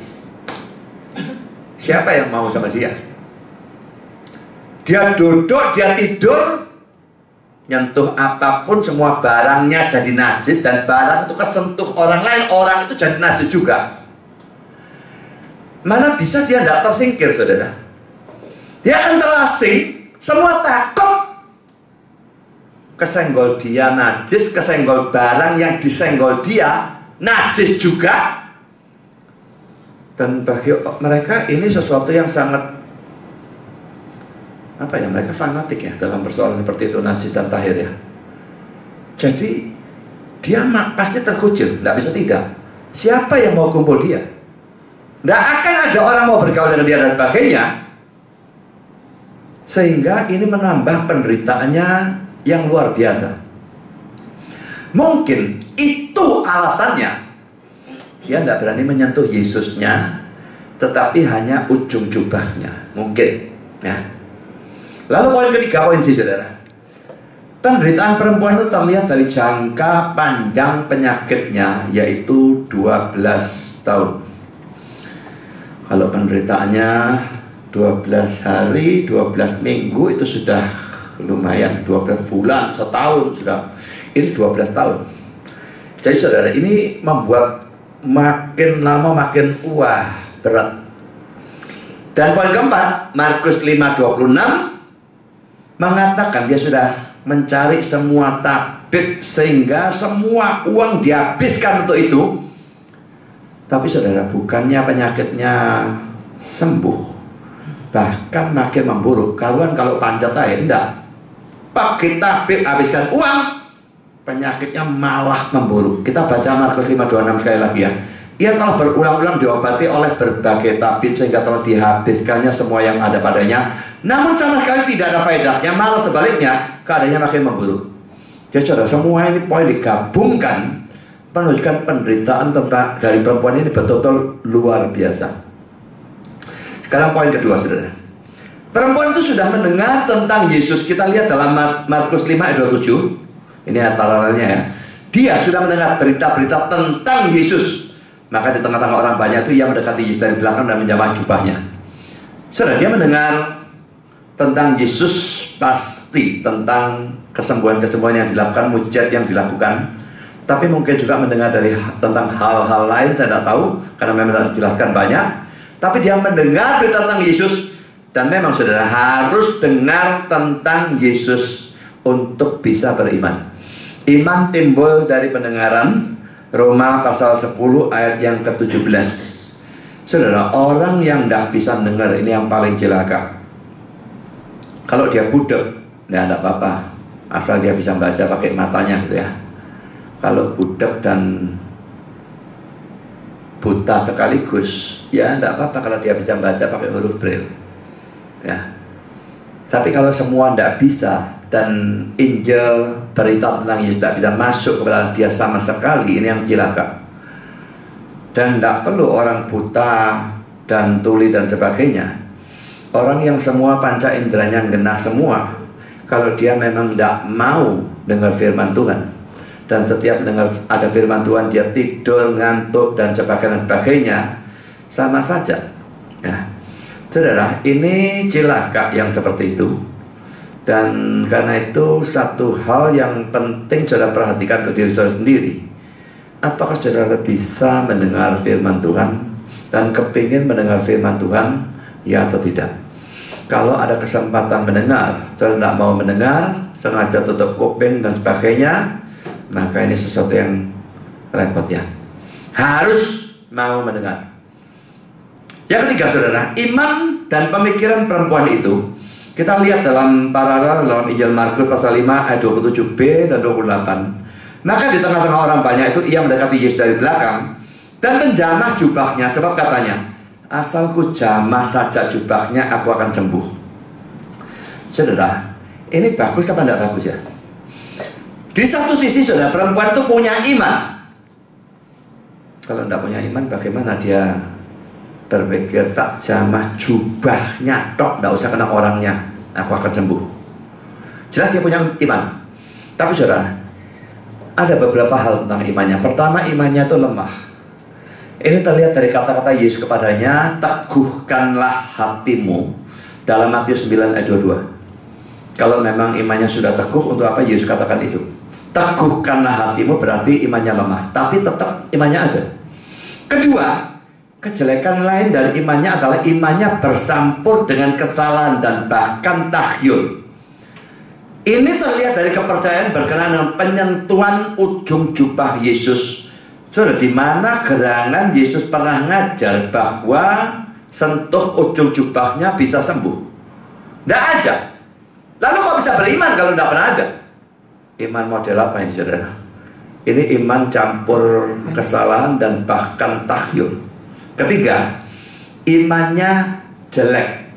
Siapa yang mau sama dia? Dia duduk, dia tidur, nyentuh apapun semua barangnya jadi najis, dan barang itu kesentuh orang lain, orang itu jadi najis juga. Mana bisa dia tidak tersingkir, saudara? Dia akan terasing, semua takut. Kesenggol dia najis, kesenggol barang yang disenggol dia najis juga. Dan bagi mereka ini sesuatu yang sangat, apa ya, mereka fanatik ya dalam persoalan seperti itu, najis dan tahir ya. Jadi dia pasti terkucil, tidak bisa tidak. Siapa yang mau kumpul dia? Tidak akan ada orang mau bergaul dengan dia dan sebagainya. Sehingga ini menambah penderitaannya yang luar biasa. Mungkin itu alasannya dia tidak berani menyentuh Yesusnya, tetapi hanya ujung jubahnya, mungkin ya. Lalu poin ketiga, poin C, saudara. Penderitaan perempuan itu terlihat dari jangka panjang penyakitnya, yaitu 12 tahun. Kalau penderitaannya 12 hari, 12 minggu itu sudah lumayan. 12 bulan, setahun sudah. Ini 12 tahun. Jadi saudara, ini membuat makin lama makin berat. Dan poin keempat, Markus 5:26 mengatakan dia sudah mencari semua tabib sehingga semua uang dihabiskan untuk itu. Tapi saudara, bukannya penyakitnya sembuh, bahkan makin memburuk. Karuan kalau panjat aja, enggak. Pakai tabib habiskan uang, penyakitnya malah memburuk. Kita baca Markus 5:26 sekali lagi ya. Ia telah berulang-ulang diobati oleh berbagai tabib sehingga telah dihabiskannya semua yang ada padanya, namun sama sekali tidak ada faedahnya, malah sebaliknya keadaannya makin memburuk. Jadi saudara, semua ini poin digabungkan menunjukkan penderitaan tentang dari perempuan ini betul-betul luar biasa. Sekarang poin kedua, saudara. Perempuan itu sudah mendengar tentang Yesus. Kita lihat dalam Markus 5 ayat 27. Ini ayat paralelnya ya. Dia sudah mendengar berita-berita tentang Yesus. Maka di tengah-tengah orang banyak itu ia mendekati Yesus dari belakang dan menjamah jubahnya. Saudara, dia mendengar tentang Yesus, pasti tentang kesembuhan-kesembuhan yang dilakukan, mujizat yang dilakukan. Tapi mungkin juga mendengar tentang hal-hal lain, saya tidak tahu, karena memang tidak dijelaskan banyak. Tapi dia mendengar berita tentang Yesus, dan memang saudara harus dengar tentang Yesus untuk bisa beriman. Iman timbul dari pendengaran. Roma pasal 10 ayat yang ke-17. Saudara, orang yang tidak bisa mendengar ini yang paling celaka. Kalau dia budak, ya tidak apa-apa, asal dia bisa baca pakai matanya gitu ya. Kalau budak dan buta sekaligus, ya tidak apa-apa kalau dia bisa baca pakai huruf braille ya. Tapi kalau semua tidak bisa, dan Injil berita tentang Yesus tidak bisa masuk kepada dia sama sekali, ini yang celaka. Dan tidak perlu orang buta dan tuli dan sebagainya. Orang yang semua panca inderanya genah semua, kalau dia memang tidak mau dengar firman Tuhan, dan setiap dengar ada firman Tuhan dia tidur, ngantuk dan sebagainya, sama saja. Ya, saudara, ini cilaka yang seperti itu. Dan karena itu satu hal yang penting saudara perhatikan untuk diri saudara sendiri. Apakah saudara bisa mendengar firman Tuhan dan kepingin mendengar firman Tuhan, ya atau tidak? Kalau ada kesempatan mendengar, saudara tidak mau mendengar, sengaja tutup kuping dan sebagainya, maka ini sesuatu yang repot ya. Harus mau mendengar. Yang ketiga saudara, iman dan pemikiran perempuan itu kita lihat dalam paralel dalam Injil Markus pasal 5 ayat 27b dan 28. Maka di tengah-tengah orang banyak itu ia mendekati Yesus dari belakang dan menjamah jubahnya, sebab katanya, asalku jamah saja jubahnya aku akan sembuh. Saudara, ini bagus apa tidak bagus ya? Di satu sisi saudara, perempuan itu punya iman. Kalau tidak punya iman, bagaimana dia berpikir tak jamah jubahnya tok, tidak usah kena orangnya, aku akan sembuh. Jelas dia punya iman. Tapi saudara, ada beberapa hal tentang imannya. Pertama, imannya itu lemah. Ini terlihat dari kata-kata Yesus kepadanya, teguhkanlah hatimu, dalam Matius 9 ayat 22. Kalau memang imannya sudah teguh, untuk apa Yesus katakan itu? Teguhkanlah hatimu berarti imannya lemah, tapi tetap imannya ada. Kedua, kejelekan lain dari imannya adalah imannya bercampur dengan kesalahan dan bahkan tahyul. Ini terlihat dari kepercayaan berkenaan dengan penyentuhan ujung jubah Yesus. Saudara, di mana gerangan Yesus pernah ngajar bahwa sentuh ujung jubahnya bisa sembuh? Tidak ada. Lalu kok bisa beriman kalau tidak pernah ada? Iman model apa ini saudara? Ini iman campur kesalahan dan bahkan tahyul. Ketiga, imannya jelek.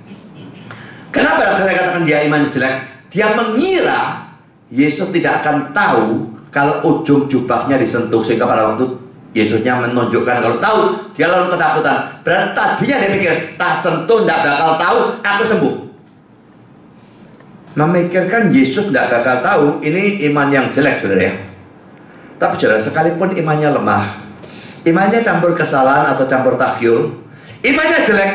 Kenapa saya katakan dia imannya jelek? Dia mengira Yesus tidak akan tahu kalau ujung jubahnya disentuh, sehingga pada waktu Yesusnya menunjukkan kalau tahu, dia lalu ketakutan. Berarti tadinya dia pikir tak sentuh, tidak bakal tahu, aku sembuh. Memikirkan Yesus tidak bakal tahu, ini iman yang jelek saudara ya. Tapi saudara, sekalipun imannya lemah, imannya campur kesalahan atau campur tahyul, imannya jelek,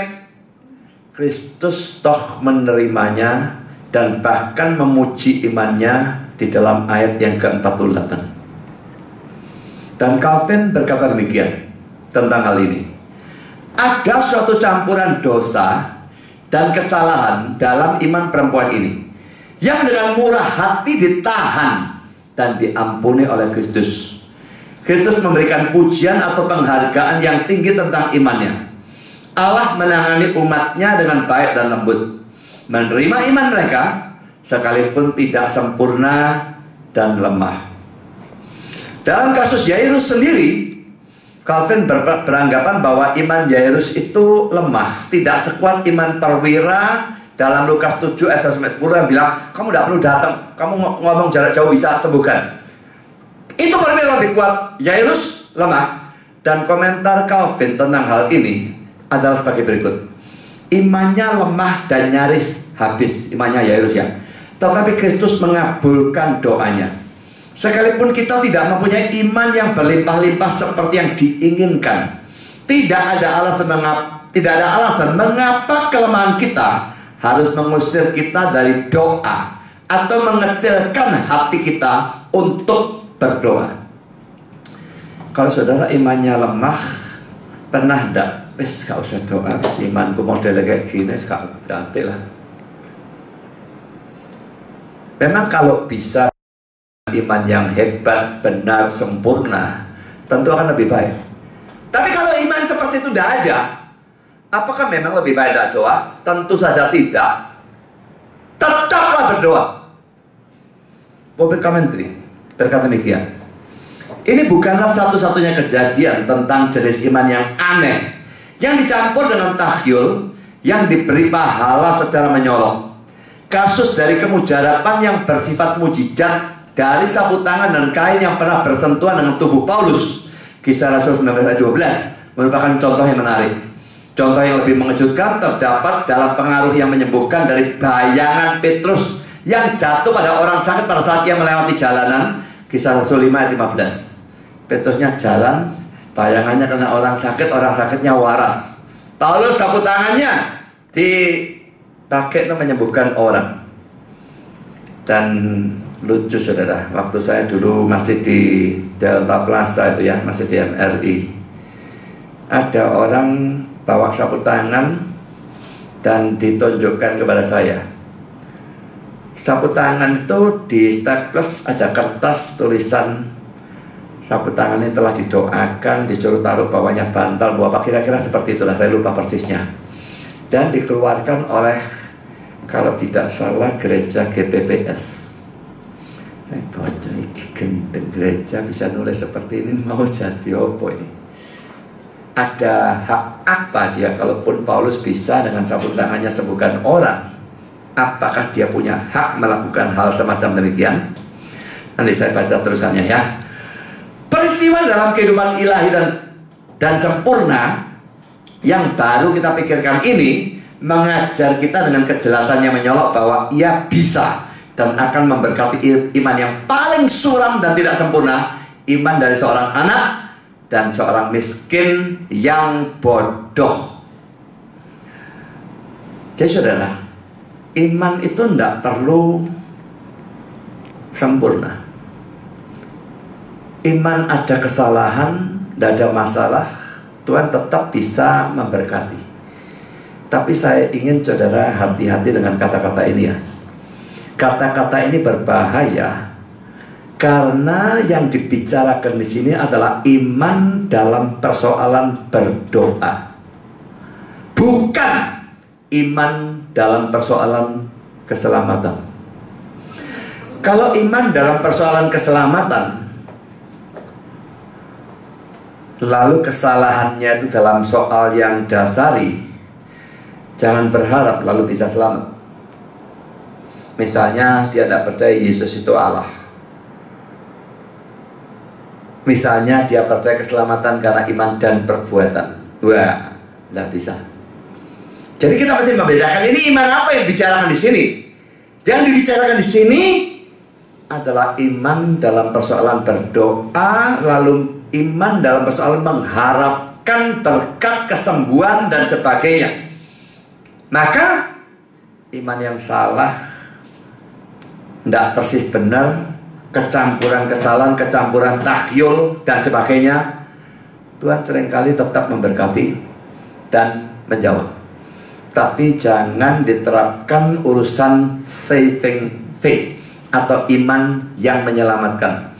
Kristus toh menerimanya dan bahkan memuji imannya di dalam ayat yang ke-48. Dan Calvin berkata demikian tentang hal ini. Ada suatu campuran dosa dan kesalahan dalam iman perempuan ini, yang dengan murah hati ditahan dan diampuni oleh Kristus. Kristus memberikan pujian atau penghargaan yang tinggi tentang imannya. Allah menangani umatnya dengan baik dan lembut, menerima iman mereka sekalipun tidak sempurna dan lemah. Dalam kasus Yairus sendiri, Calvin beranggapan bahwa iman Yairus itu lemah, tidak sekuat iman perwira dalam Lukas 7 ayat 10 yang bilang, kamu tidak perlu datang, kamu ngomong jarak jauh bisa sembuhkan. Itu perwira lebih kuat, Yairus lemah. Dan komentar Calvin tentang hal ini adalah sebagai berikut. Imannya lemah dan nyaris habis, imannya Yairus ya. Tetapi Kristus mengabulkan doanya. Sekalipun kita tidak mempunyai iman yang berlimpah-limpah seperti yang diinginkan, tidak ada alasan mengapa kelemahan kita harus mengusir kita dari doa atau mengecilkan hati kita untuk berdoa. Kalau saudara imannya lemah, pernah enggak? Wes gak usah doa, imanku model kayak gini, ganti lah. Memang kalau bisa iman yang hebat, benar, sempurna, tentu akan lebih baik. Tapi kalau iman seperti itu tidak ada, apakah memang lebih baik tidak doa? Tentu saja tidak. Tetaplah berdoa. Bobby Commentary berkata demikian. Ini bukanlah satu-satunya kejadian tentang jenis iman yang aneh, yang dicampur dengan tahyul, yang diberi pahala secara menyolong. Kasus dari kemujaraban yang bersifat mujizat, dari sapu tangan dan kain yang pernah bersentuhan dengan tubuh Paulus, Kisah Rasul 19 ayat 12, merupakan contoh yang menarik. Contoh yang lebih mengejutkan terdapat dalam pengaruh yang menyembuhkan dari bayangan Petrus yang jatuh pada orang sakit pada saat ia melewati jalanan. Kisah Rasul 5 ayat 15. Petrusnya jalan, bayangannya kena orang sakit, orang sakitnya waras. Paulus sapu tangannya dipakai untuk menyembuhkan orang. Dan lucu saudara, waktu saya dulu masih di Delta Plaza itu ya, masih di MRI, ada orang bawa sapu tangan dan ditunjukkan kepada saya. Sapu tangan itu di staples ada kertas tulisan sapu tangan ini telah didoakan, disuruh taruh bawahnya bantal, apa kira-kira seperti itulah, saya lupa persisnya. Dan dikeluarkan oleh, kalau tidak salah, gereja GPPS. Bodoh, gendeng gereja bisa nulis seperti ini, mau jadi apa ini? Ada hak apa dia, kalaupun Paulus bisa dengan sapu tangannya sembuhkan orang, apakah dia punya hak melakukan hal semacam demikian? Nanti saya baca terusannya ya. Peristiwa dalam kehidupan ilahi dan sempurna yang baru kita pikirkan ini mengajar kita dengan kejelasannya menyolok bahwa ia bisa dan akan memberkati iman yang paling suram dan tidak sempurna, iman dari seorang anak dan seorang miskin yang bodoh. Jadi saudara, iman itu tidak perlu sempurna. Iman ada kesalahan, tidak ada masalah, Tuhan tetap bisa memberkati. Tapi saya ingin saudara hati-hati dengan kata-kata ini ya. Kata-kata ini berbahaya karena yang dibicarakan di sini adalah iman dalam persoalan berdoa, bukan iman dalam persoalan keselamatan. Kalau iman dalam persoalan keselamatan, lalu kesalahannya itu dalam soal yang dasari, jangan berharap lalu bisa selamat. Misalnya dia tidak percaya Yesus itu Allah. Misalnya dia percaya keselamatan karena iman dan perbuatan. Wah, tidak bisa. Jadi kita mesti membedakan ini iman apa yang dibicarakan di sini. Yang dibicarakan di sini adalah iman dalam persoalan berdoa, lalu iman dalam persoalan mengharapkan berkat kesembuhan dan sebagainya. Maka iman yang salah, tidak persis benar, kecampuran kesalahan, kecampuran takyul dan sebagainya, Tuhan seringkali tetap memberkati dan menjawab. Tapi jangan diterapkan urusan saving faith atau iman yang menyelamatkan.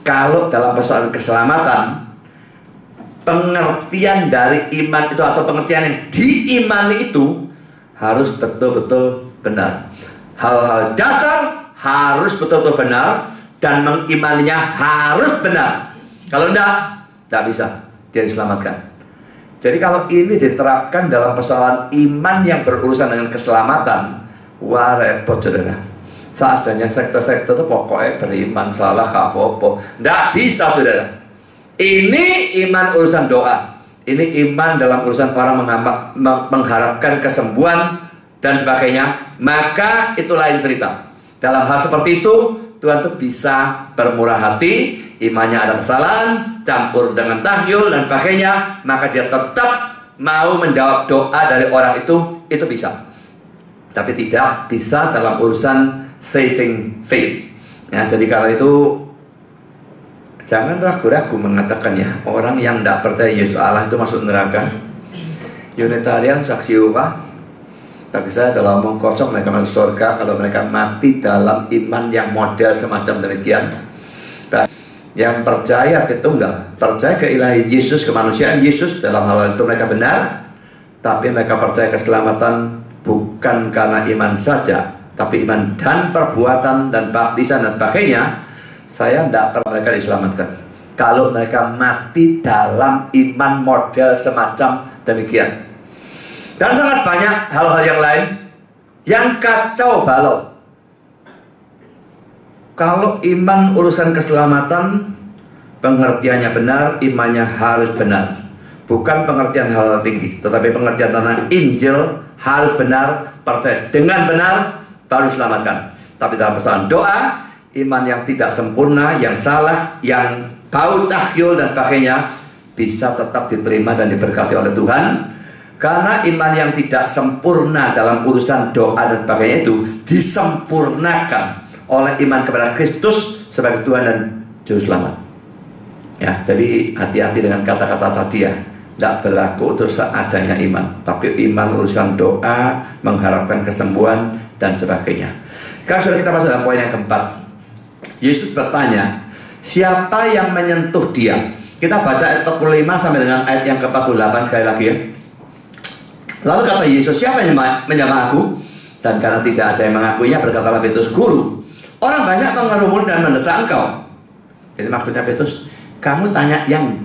Kalau dalam persoalan keselamatan, pengertian dari iman itu atau pengertian yang diimani itu harus betul-betul benar. Hal-hal dasar harus betul-betul benar dan mengimaninya harus benar. Kalau tidak bisa dia diselamatkan. Jadi kalau ini diterapkan dalam persoalan iman yang berurusan dengan keselamatan, wah repot saudara. Seadanya sektor-sektor itu pokoknya beriman salah apa-apa. Tidak bisa saudara. Ini iman urusan doa. Ini iman dalam urusan orang mengharapkan kesembuhan dan sebagainya. Maka itu lain cerita. Dalam hal seperti itu Tuhan tuh bisa bermurah hati. Imannya ada kesalahan, campur dengan tahyul dan sebagainya, maka dia tetap mau menjawab doa dari orang itu bisa. Tapi tidak bisa dalam urusan saving faith. Ya, jadi kalau itu jangan ragu-ragu mengatakan ya, orang yang tidak percaya Yesus Allah itu masuk neraka. Unitarian saksi Yehova, bagi saya adalah omong kosong, mereka masuk surga kalau mereka mati dalam iman yang model semacam demikian. Yang percaya Tritunggal, percaya ke ilahi Yesus, kemanusiaan Yesus, dalam hal itu mereka benar. Tapi mereka percaya keselamatan bukan karena iman saja, tapi iman dan perbuatan dan baptisan dan sebagainya. Saya tidak pernah mereka diselamatkan kalau mereka mati dalam iman model semacam demikian. Dan sangat banyak hal-hal yang lain yang kacau balau. Kalau iman urusan keselamatan, pengertiannya benar, imannya harus benar. Bukan pengertian hal tinggi, tetapi pengertian tentang Injil harus benar, percaya dengan benar, baru selamatkan. Tapi dalam persoalan doa, iman yang tidak sempurna, yang salah, yang bau tahyul dan sebagainya, bisa tetap diterima dan diberkati oleh Tuhan. Karena iman yang tidak sempurna dalam urusan doa dan sebagainya itu disempurnakan oleh iman kepada Kristus sebagai Tuhan dan Juru Selamat. Ya, jadi hati-hati dengan kata-kata tadi ya. Tidak berlaku untuk seadanya iman, tapi iman urusan doa, mengharapkan kesembuhan dan sebagainya. Sekarang sudah kita masuk dalam poin yang keempat. Yesus bertanya, siapa yang menyentuh dia? Kita baca ayat 45 sampai dengan ayat yang ke-48 sekali lagi ya. Lalu kata Yesus, siapa yang menyamar aku? Dan karena tidak ada yang mengakuinya, berkatalah Petrus, Guru, orang banyak mengerumuni dan mendesak engkau. Jadi maksudnya Petrus, kamu tanya yang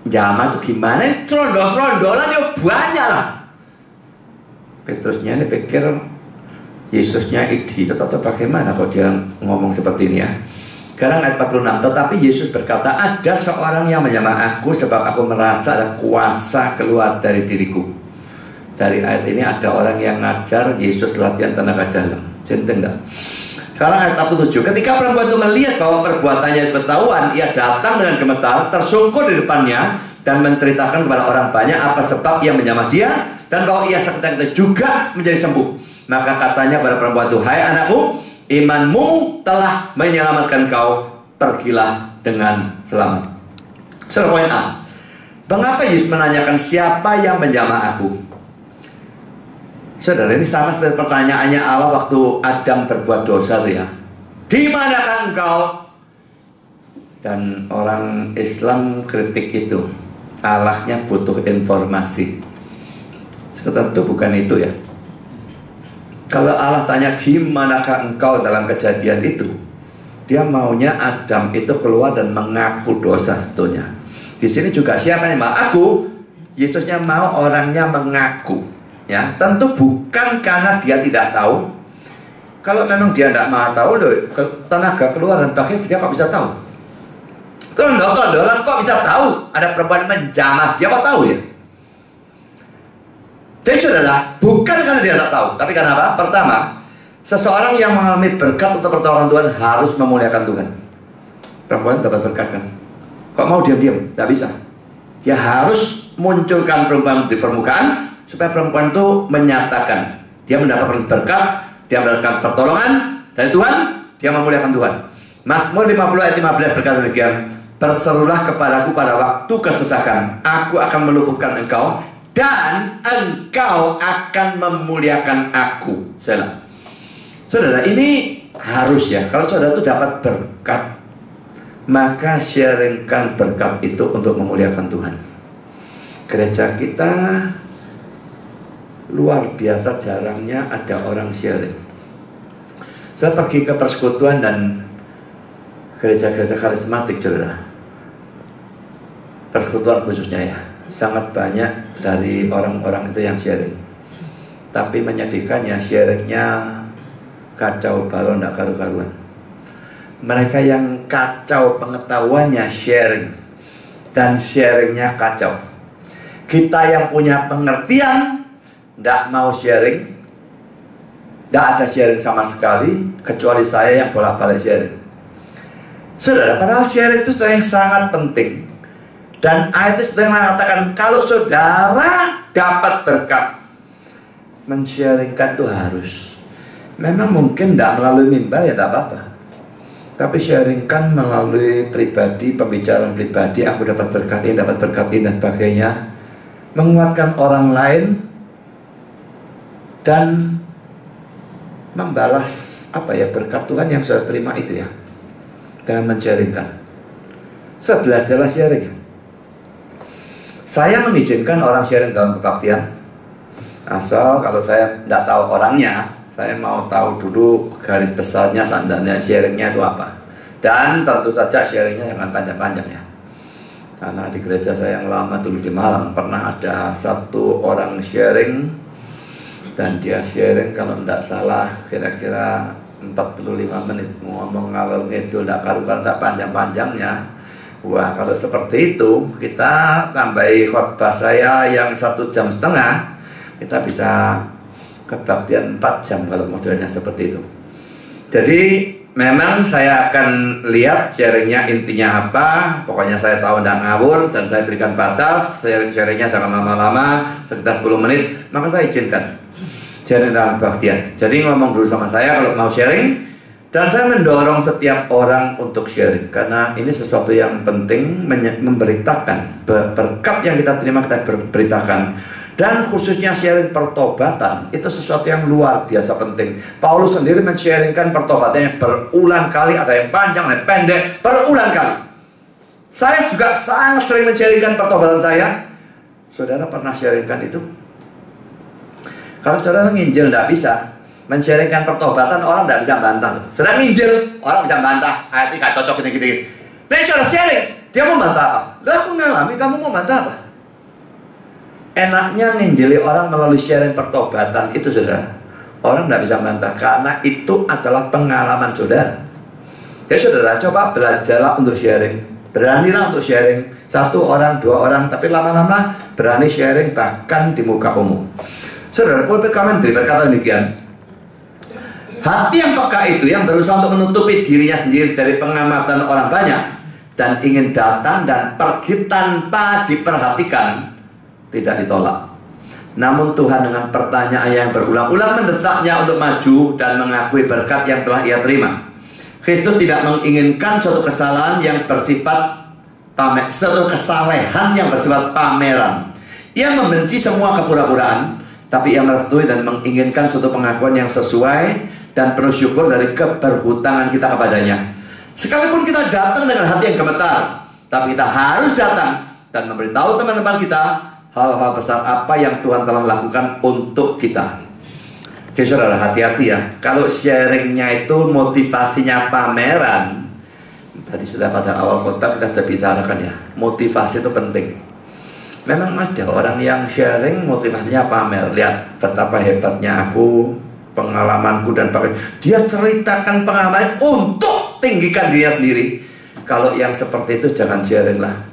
jamaah itu gimana? Trondol-trondolan ya banyak lah. Petrusnya ini pikir Yesusnya idiot atau bagaimana kok dia ngomong seperti ini ya. Sekarang ayat 46, tetapi Yesus berkata, ada seorang yang menyamar aku sebab aku merasa ada kuasa keluar dari diriku. Dari ayat ini ada orang yang ngajar Yesus latihan tenaga dalam. Centeng enggak? Sekarang ayat 47, ketika perempuan itu melihat bahwa perbuatannya ketahuan, ia datang dengan gemetar, tersungkur di depannya, dan menceritakan kepada orang banyak apa sebab ia menyamar dia, dan bahwa ia seketika itu juga menjadi sembuh. Maka katanya kepada perempuan itu, hai anakku, imanmu telah menyelamatkan kau, pergilah dengan selamat. Saudara, poin A, mengapa Yesus menanyakan siapa yang menjamah aku? Saudara, ini sama seperti pertanyaannya Allah waktu Adam berbuat dosa tuh ya. Di manakah engkau? Dan orang Islam kritik itu. Allahnya butuh informasi. Tentu bukan itu ya. Kalau Allah tanya di manakah engkau dalam kejadian itu, dia maunya Adam itu keluar dan mengaku dosa sebetulnya. Di sini juga siapa yang mau aku? Yesusnya mau orangnya mengaku. Ya, tentu bukan karena dia tidak tahu. Kalau memang dia tidak mau tahu, loh, tenaga keluar dan sebagainya, dia kok bisa tahu? Tolong kok bisa tahu ada perempuan menjamah? Dia kok tahu ya? Jadi saudara, bukan karena dia tidak tahu, tapi karena apa? Pertama, seseorang yang mengalami berkat untuk pertolongan Tuhan harus memuliakan Tuhan. Perempuan dapat berkat kan? Kok mau diam-diam? Tidak bisa. Dia harus munculkan perempuan di permukaan, supaya perempuan itu menyatakan dia mendapatkan berkat, dia mendapatkan pertolongan dari Tuhan, dia memuliakan Tuhan. Mazmur 50 ayat 15 berkata demikian, berserulah kepadaku pada waktu kesesakan, aku akan meluputkan engkau dan engkau akan memuliakan aku. Saudara, ini harus ya, kalau saudara itu dapat berkat, maka sharingkan berkat itu untuk memuliakan Tuhan. Gereja kita luar biasa jarangnya ada orang sharing. Saya pergi ke persekutuan dan gereja-gereja karismatik, saudara, persekutuan khususnya ya, sangat banyak dari orang-orang itu yang sharing. Tapi menyedihkannya, sharingnya kacau balau, tidak karu-karuan. Mereka yang kacau pengetahuannya sharing, dan sharingnya kacau. Kita yang punya pengertian tidak mau sharing, tidak ada sharing sama sekali, kecuali saya yang bolak-balik sharing. Saudara, padahal sharing itu yang sangat penting. Dan ayat itu sudah mengatakan kalau saudara dapat berkat, men-sharingkan itu harus. Memang mungkin tidak melalui mimbar ya tidak apa-apa, tapi sharingkan melalui pribadi, pembicaraan pribadi, aku dapat berkat ini, dapat berkat ini dan sebagainya, menguatkan orang lain dan membalas berkat Tuhan yang saya terima itu ya, dengan men-sharingkan. Saya belajarlah sharing ya. Saya mengizinkan orang sharing dalam kebaktian, asal kalau saya tidak tahu orangnya, saya mau tahu dulu garis besarnya, sandarnya, sharingnya itu apa. Dan tentu saja sharingnya jangan panjang-panjang ya. Karena di gereja saya yang lama dulu di Malang, pernah ada satu orang sharing, dan dia sharing kalau tidak salah kira-kira 45 menit, ngomong ngalor ngidul, tidak karuan tak panjang-panjangnya. Wah, kalau seperti itu kita tambahi khotbah saya yang 1,5 jam, kita bisa kebaktian 4 jam kalau modelnya seperti itu. Jadi memang saya akan lihat sharingnya intinya apa. Pokoknya saya tahu tidak ngawur dan saya berikan batas. Sharingnya jangan lama-lama, sekitar 10 menit. Maka saya izinkan sharing dalam kebaktian. Jadi ngomong dulu sama saya kalau mau sharing. Dan saya mendorong setiap orang untuk sharing, karena ini sesuatu yang penting, memberitakan berkat yang kita terima, kita beritakan. Dan khususnya sharing pertobatan, itu sesuatu yang luar biasa penting. Paulus sendiri men-sharingkan pertobatannya berulang kali, ada yang panjang, ada yang pendek, berulang kali. Saya juga sangat sering men-sharingkan pertobatan saya. Saudara pernah sharingkan itu? Kalau saudara nginjil tidak bisa men-sharingkan pertobatan, orang tidak bisa bantah. Sedang nginjil, orang bisa bantah. Ayat ini gak cocok gini-gini. Nah, saudara sharing, dia mau bantah apa? Loh, aku ngalami, kamu mau bantah apa? Enaknya nginjili orang melalui sharing pertobatan itu, saudara. Orang tidak bisa bantah, karena itu adalah pengalaman saudara. Jadi saudara, coba belajarlah untuk sharing. Beranilah untuk sharing. 1 orang, 2 orang, tapi lama-lama berani sharing bahkan di muka umum. Saudara, pulpit commentary berkata demikian. Hati yang peka itu yang berusaha untuk menutupi dirinya sendiri dari pengamatan orang banyak dan ingin datang dan pergi tanpa diperhatikan, tidak ditolak. Namun Tuhan dengan pertanyaan yang berulang-ulang mendesaknya untuk maju dan mengakui berkat yang telah ia terima. Kristus tidak menginginkan suatu kesalahan yang bersifat kesalehan yang bersifat pameran. Ia membenci semua kepura-puraan, tapi ia merestui dan menginginkan suatu pengakuan yang sesuai dan penuh syukur dari keberhutangan kita kepadanya. Sekalipun kita datang dengan hati yang gemetar, tapi kita harus datang dan memberitahu teman-teman kita hal-hal besar apa yang Tuhan telah lakukan untuk kita. Jadi saudara, hati-hati ya. Kalau sharingnya itu motivasinya pameran, tadi sudah pada awal khotbah kita sudah bicarakan ya, motivasi itu penting. Memang ada orang yang sharing motivasinya pamer. Lihat betapa hebatnya aku, pengalamanku, dan dia ceritakan pengalamannya untuk tinggikan dia sendiri. Kalau yang seperti itu jangan sharing lah.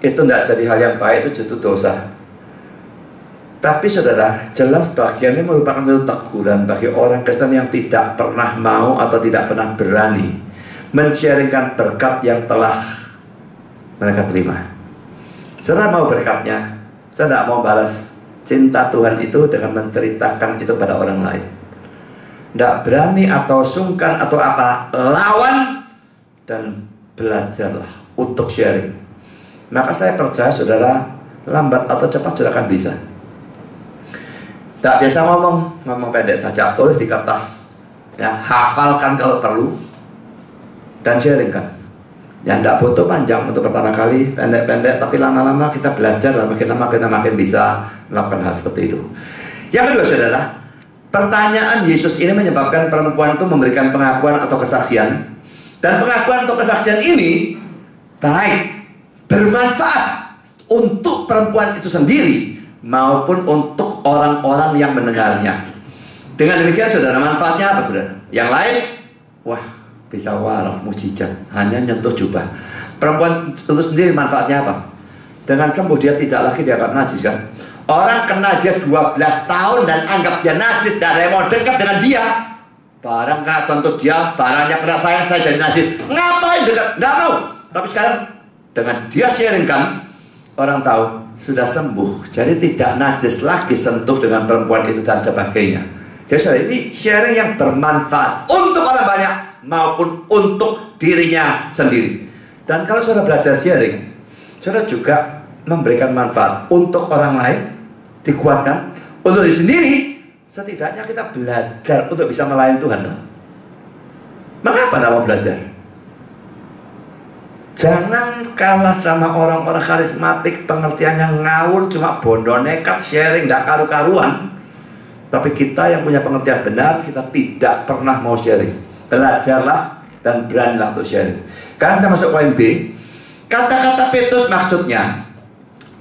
Itu tidak jadi hal yang baik, itu justru dosa. Tapi saudara, jelas bagian ini merupakan satu teguran bagi orang Kristen yang tidak pernah mau atau tidak pernah berani men-sharingkan berkat yang telah mereka terima. Saudara mau berkatnya, saya tidak mau balas cinta Tuhan itu dengan menceritakan itu pada orang lain. Tidak berani atau sungkan atau apa, lawan dan belajarlah untuk sharing. Maka saya percaya saudara, lambat atau cepat saudara akan bisa. Tidak biasa ngomong pendek saja, tulis di kertas ya, hafalkan kalau perlu dan sharingkan. Ya tidak butuh panjang untuk pertama kali, pendek-pendek, tapi lama-lama kita belajar, makin lama kita makin bisa melakukan hal seperti itu. Yang kedua saudara, pertanyaan Yesus ini menyebabkan perempuan itu memberikan pengakuan atau kesaksian. Dan pengakuan atau kesaksian ini baik, bermanfaat untuk perempuan itu sendiri maupun untuk orang-orang yang mendengarnya. Dengan demikian saudara, manfaatnya apa saudara? Yang lain, wah, bisa waras, mujizat, hanya nyentuh jubah. Perempuan itu sendiri manfaatnya apa? Dengan sembuh dia tidak lagi dianggap najis kan? Orang kena dia 12 tahun dan anggap dia najis, dan ada yang mau dekat dengan dia. Barang kena sentuh dia, barangnya kena saya jadi najis. Ngapain dekat? Nggak mau. Tapi sekarang dengan dia sharingkan, orang tahu sudah sembuh, jadi tidak najis lagi sentuh dengan perempuan itu dan sebagainya. Jadi ini sharing yang bermanfaat untuk orang banyak maupun untuk dirinya sendiri. Dan kalau saudara belajar sharing, saudara juga memberikan manfaat untuk orang lain, dikuatkan untuk diri sendiri. Setidaknya kita belajar untuk bisa melayani Tuhan. Mengapa tidak mau belajar? Jangan kalah sama orang-orang karismatik, pengertiannya ngawur, cuma bodoh nekat, sharing, tidak karu-karuan. Tapi kita yang punya pengertian benar, kita tidak pernah mau sharing. Belajarlah dan beranilah untuk sharing. Sekarang kita masuk poin B. Kata-kata Petrus maksudnya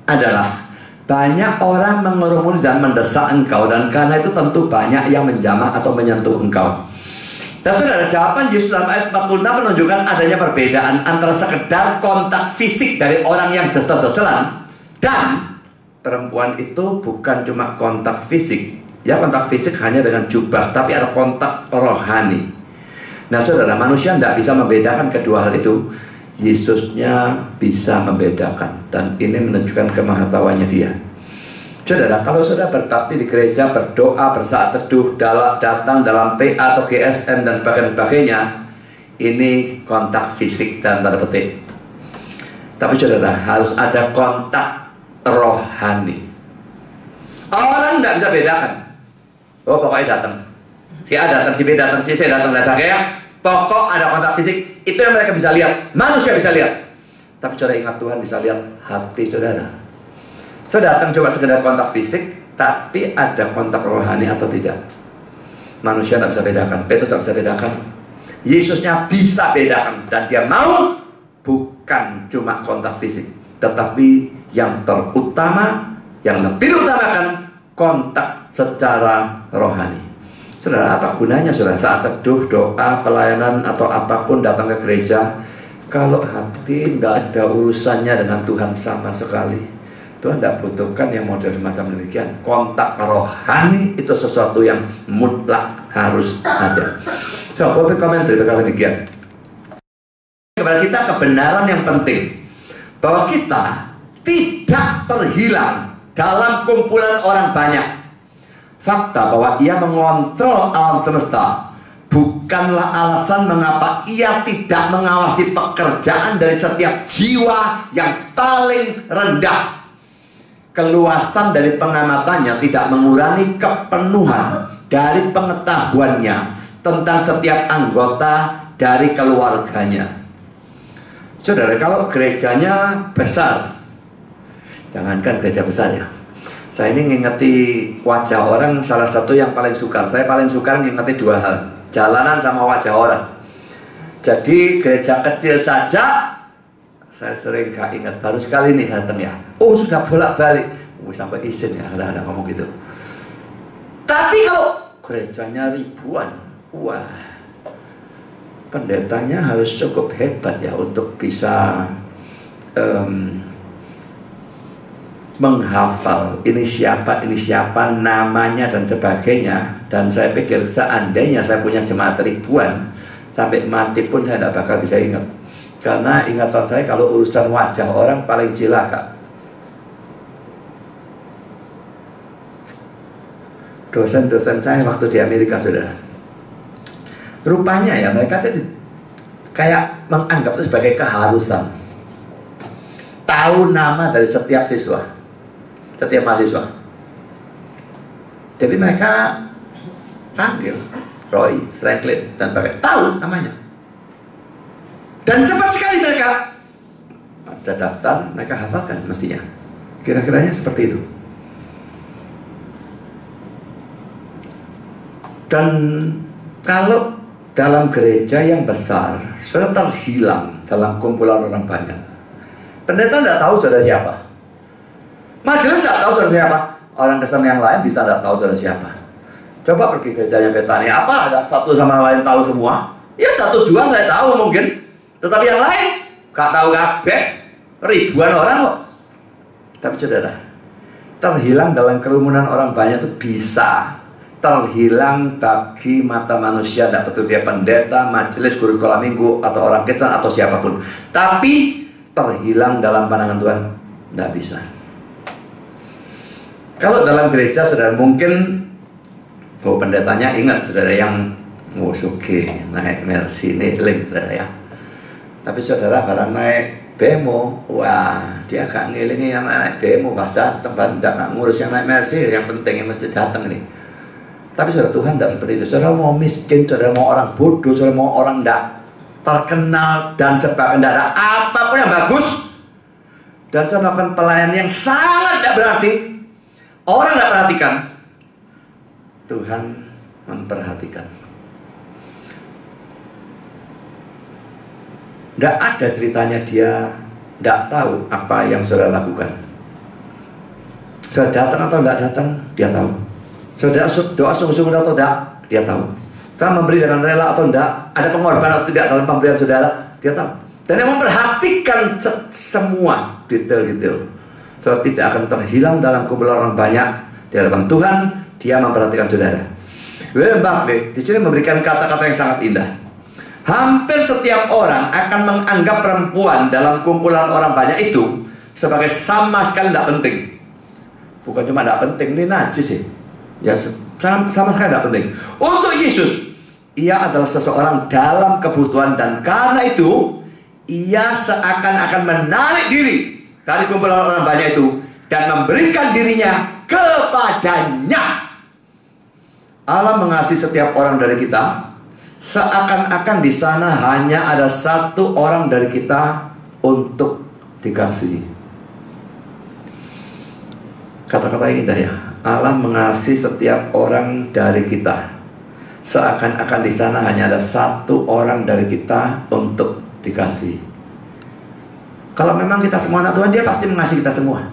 adalah banyak orang mengerumuni dan mendesak engkau, dan karena itu tentu banyak yang menjamah atau menyentuh engkau. Dan saudara, jawaban Yesus dalam ayat 46 menunjukkan adanya perbedaan antara sekedar kontak fisik dari orang yang desel-deselan dan perempuan itu bukan cuma kontak fisik. Ya, kontak fisik hanya dengan jubah, tapi ada kontak rohani. Nah saudara, manusia tidak bisa membedakan kedua hal itu. Yesusnya bisa membedakan, dan ini menunjukkan kemahatauannya dia. Saudara, kalau saudara berbakti di gereja, berdoa, bersaat teduh, datang dalam PA atau GSM dan sebagainya, ini kontak fisik dan tanda petik. Tapi saudara, harus ada kontak rohani. Orang tidak bisa bedakan. Oh pokoknya datang, si A datang, si B datang, si C datang, ya. Pokok ada kontak fisik. Itu yang mereka bisa lihat. Manusia bisa lihat. Tapi saudara ingat, Tuhan bisa lihat hati saudara. Saudara datang coba sekedar kontak fisik, tapi ada kontak rohani atau tidak. Manusia tidak bisa bedakan. Petrus tidak bisa bedakan. Yesusnya bisa bedakan. Dan dia mau bukan cuma kontak fisik, tetapi yang terutama, yang lebih utamakan, kontak secara rohani. Saudara, apa gunanya saudara saat teduh, doa, pelayanan, atau apapun datang ke gereja, kalau hati nggak ada urusannya dengan Tuhan sama sekali? Tuhan tidak butuhkan yang model semacam demikian. Kontak rohani itu sesuatu yang mutlak harus ada. Coba berkomentar berkata demikian. Kepada kita kebenaran yang penting, bahwa kita tidak terhilang dalam kumpulan orang banyak. Fakta bahwa ia mengontrol alam semesta bukanlah alasan mengapa ia tidak mengawasi pekerjaan dari setiap jiwa yang paling rendah. Keluasan dari pengamatannya tidak mengurangi kepenuhan dari pengetahuannya tentang setiap anggota dari keluarganya. Saudara, kalau gerejanya besar, jangankan gereja besar ya, saya ini ngingeti wajah orang, salah satu yang paling sukar. Saya paling suka ngingeti dua hal, jalanan sama wajah orang. Jadi gereja kecil saja saya sering gak ingat, baru sekali nih datang ya, oh sudah bolak-balik, sampai izin ya kadang-kadang ngomong gitu. Tapi kalau gerejanya ribuan, wah, pendetanya harus cukup hebat ya untuk bisa menghafal ini siapa, namanya dan sebagainya. Dan saya pikir seandainya saya punya jemaat ribuan, sampai mati pun saya tidak bakal bisa ingat. Karena ingatan saya kalau urusan wajah orang paling cilaka. Dosen-dosen saya waktu di Amerika, saudara, rupanya ya mereka jadi kayak menganggap itu sebagai keharusan tahu nama dari setiap siswa, setiap mahasiswa. Jadi mereka panggil Roy, Franklin, dan pakai tahu namanya. Dan cepat sekali mereka ada daftar, mereka hafalkan mestinya. Kira-kiranya seperti itu. Dan kalau dalam gereja yang besar, sudah terhilang dalam kumpulan orang banyak, pendeta tidak tahu saudara siapa, majelis tidak tahu saudara siapa, orang Kristen yang lain bisa tidak tahu saudara siapa. Coba pergi ke gerejanya Betania, apa ada satu sama lain tahu semua? Ya satu dua saya tahu mungkin, tetapi yang lain gak tahu kabeh, ribuan orang kok. Tapi saudara, terhilang dalam kerumunan orang banyak itu bisa terhilang bagi mata manusia, tidak betul dia pendeta, majelis, guru sekolah minggu, atau orang Kristen, atau siapapun. Tapi terhilang dalam pandangan Tuhan tidak bisa. Kalau dalam gereja, saudara, mungkin pendetanya ingat, saudara, yang musuki naik Mercy ini link, saudara ya. Tapi saudara barang naik bemo, wah dia gak ngilingi yang naik bemo, pas datang, tidak ngurus yang naik Mercy, yang penting yang mesti datang ini. Tapi saudara, Tuhan tidak seperti itu. Saudara mau miskin, saudara mau orang bodoh, saudara mau orang tidak terkenal dan sebagainya, tidak ada apapun yang bagus, dan saudara melakukan pelayanan yang sangat tidak berarti, orang tidak perhatikan, Tuhan memperhatikan. Tidak ada ceritanya dia tidak tahu apa yang saudara lakukan. Saudara datang atau tidak datang, dia tahu. Saudara doa sungguh-sungguh atau tidak, dia tahu. Saudara memberi dengan rela atau tidak, ada pengorbanan atau tidak dalam pemberian saudara, dia tahu. Dan yang memperhatikan semua detail-detail. Saudara tidak akan terhilang dalam kumpulan orang banyak. Di hadapan Tuhan, dia memperhatikan saudara. William Barclay di sini memberikan kata-kata yang sangat indah. Hampir setiap orang akan menganggap perempuan dalam kumpulan orang banyak itu sebagai sama sekali tidak penting. Bukan cuma tidak penting, ini najis sih. Ya, sama sekali tidak penting. Untuk Yesus, ia adalah seseorang dalam kebutuhan, dan karena itu ia seakan-akan menarik diri dari kumpulan orang banyak itu dan memberikan dirinya kepadanya. Allah mengasihi setiap orang dari kita seakan-akan di sana hanya ada satu orang dari kita untuk dikasihi. Kata-kata ini indah ya. Allah mengasihi setiap orang dari kita seakan-akan di sana hanya ada satu orang dari kita untuk dikasihi. Kalau memang kita semua anak Tuhan, dia pasti mengasihi kita semua.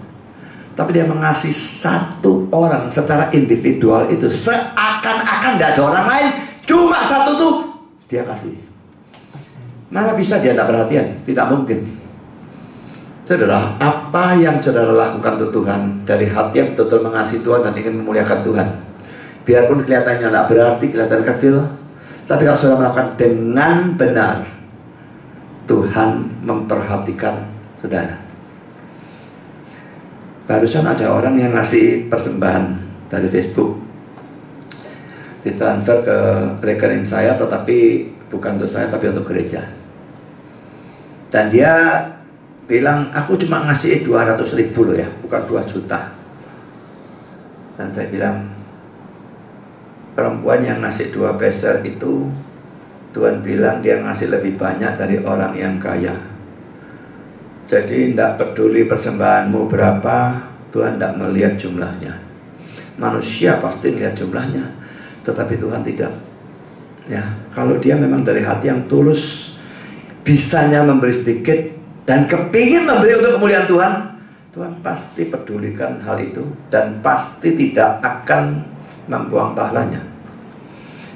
Tapi dia mengasihi satu orang secara individual itu seakan-akan tidak ada orang lain, cuma satu tuh dia kasih. Mana bisa dia tidak perhatian? Tidak mungkin. Saudara, apa yang saudara lakukan untuk Tuhan dari hati yang betul-betul mengasihi Tuhan dan ingin memuliakan Tuhan, biarpun kelihatannya tidak berarti, kelihatan kecil, tapi kalau saudara melakukan dengan benar, Tuhan memperhatikan saudara. Barusan ada orang yang ngasih persembahan dari Facebook, ditransfer ke rekening saya, tetapi bukan untuk saya tapi untuk gereja. Dan dia bilang, aku cuma ngasih 200.000 loh ya, bukan 2 juta. Dan saya bilang, perempuan yang ngasih 2 peser itu, Tuhan bilang dia ngasih lebih banyak dari orang yang kaya. Jadi tidak peduli persembahanmu berapa, Tuhan tidak melihat jumlahnya. Manusia pasti melihat jumlahnya, tetapi Tuhan tidak. Ya, kalau dia memang dari hati yang tulus, bisanya memberi sedikit dan kepingin memberi untuk kemuliaan Tuhan, Tuhan pasti pedulikan hal itu dan pasti tidak akan membuang pahalanya.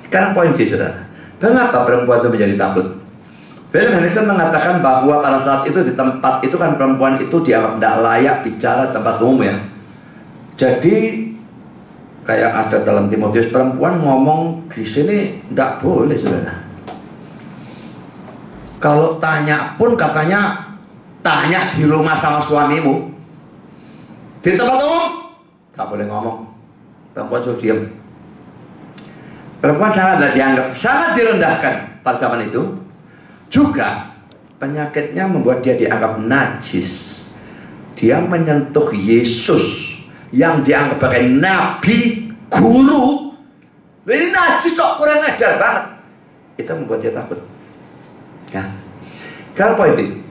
Sekarang poin sih saudara, mengapa perempuan itu menjadi takut? William Hendriksen mengatakan bahwa pada saat itu di tempat itu kan perempuan itu dianggap tidak layak bicara di tempat umum ya. Jadi kayak ada dalam Timotius, perempuan ngomong di sini tidak boleh saudara. Kalau tanya pun katanya tanya di rumah sama suamimu. Di tempat umum tak boleh ngomong. Perempuan suruh diam. Perempuan sangat dianggap, sangat direndahkan pada zaman itu. Juga penyakitnya membuat dia dianggap najis. Dia menyentuh Yesus yang dianggap sebagai nabi, guru. Ini najis kok, kurang ajar banget. Itu membuat dia takut. Ya. Sekarang poin ini,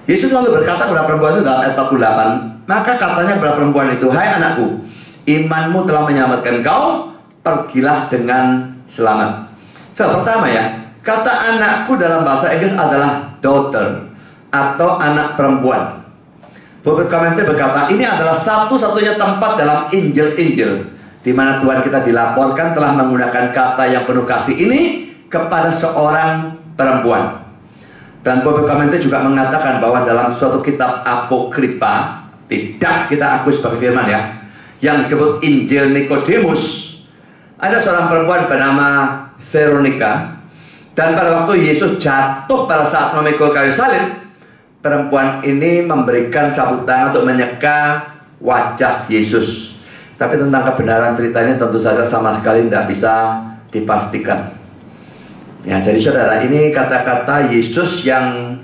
Yesus lalu berkata kepada perempuan itu dalam ayat 48, maka katanya kepada perempuan itu, hai anakku, imanmu telah menyelamatkan kau, pergilah dengan selamat. So, pertama ya, kata anakku dalam bahasa Inggris adalah daughter atau anak perempuan. Beberapa komentar berkata, ini adalah satu-satunya tempat dalam Injil-Injil di mana Tuhan kita dilaporkan telah menggunakan kata yang penuh kasih ini kepada seorang perempuan. Dan beberapa komentar juga mengatakan bahwa dalam suatu kitab apokripa, tidak kita akui sebagai firman ya, yang disebut Injil Nikodemus, ada seorang perempuan bernama Veronica. Dan pada waktu Yesus jatuh pada saat memikul kayu salib, perempuan ini memberikan cabut tangan untuk menyeka wajah Yesus. Tapi tentang kebenaran ceritanya tentu saja sama sekali tidak bisa dipastikan. Ya, jadi saudara, ini kata-kata Yesus yang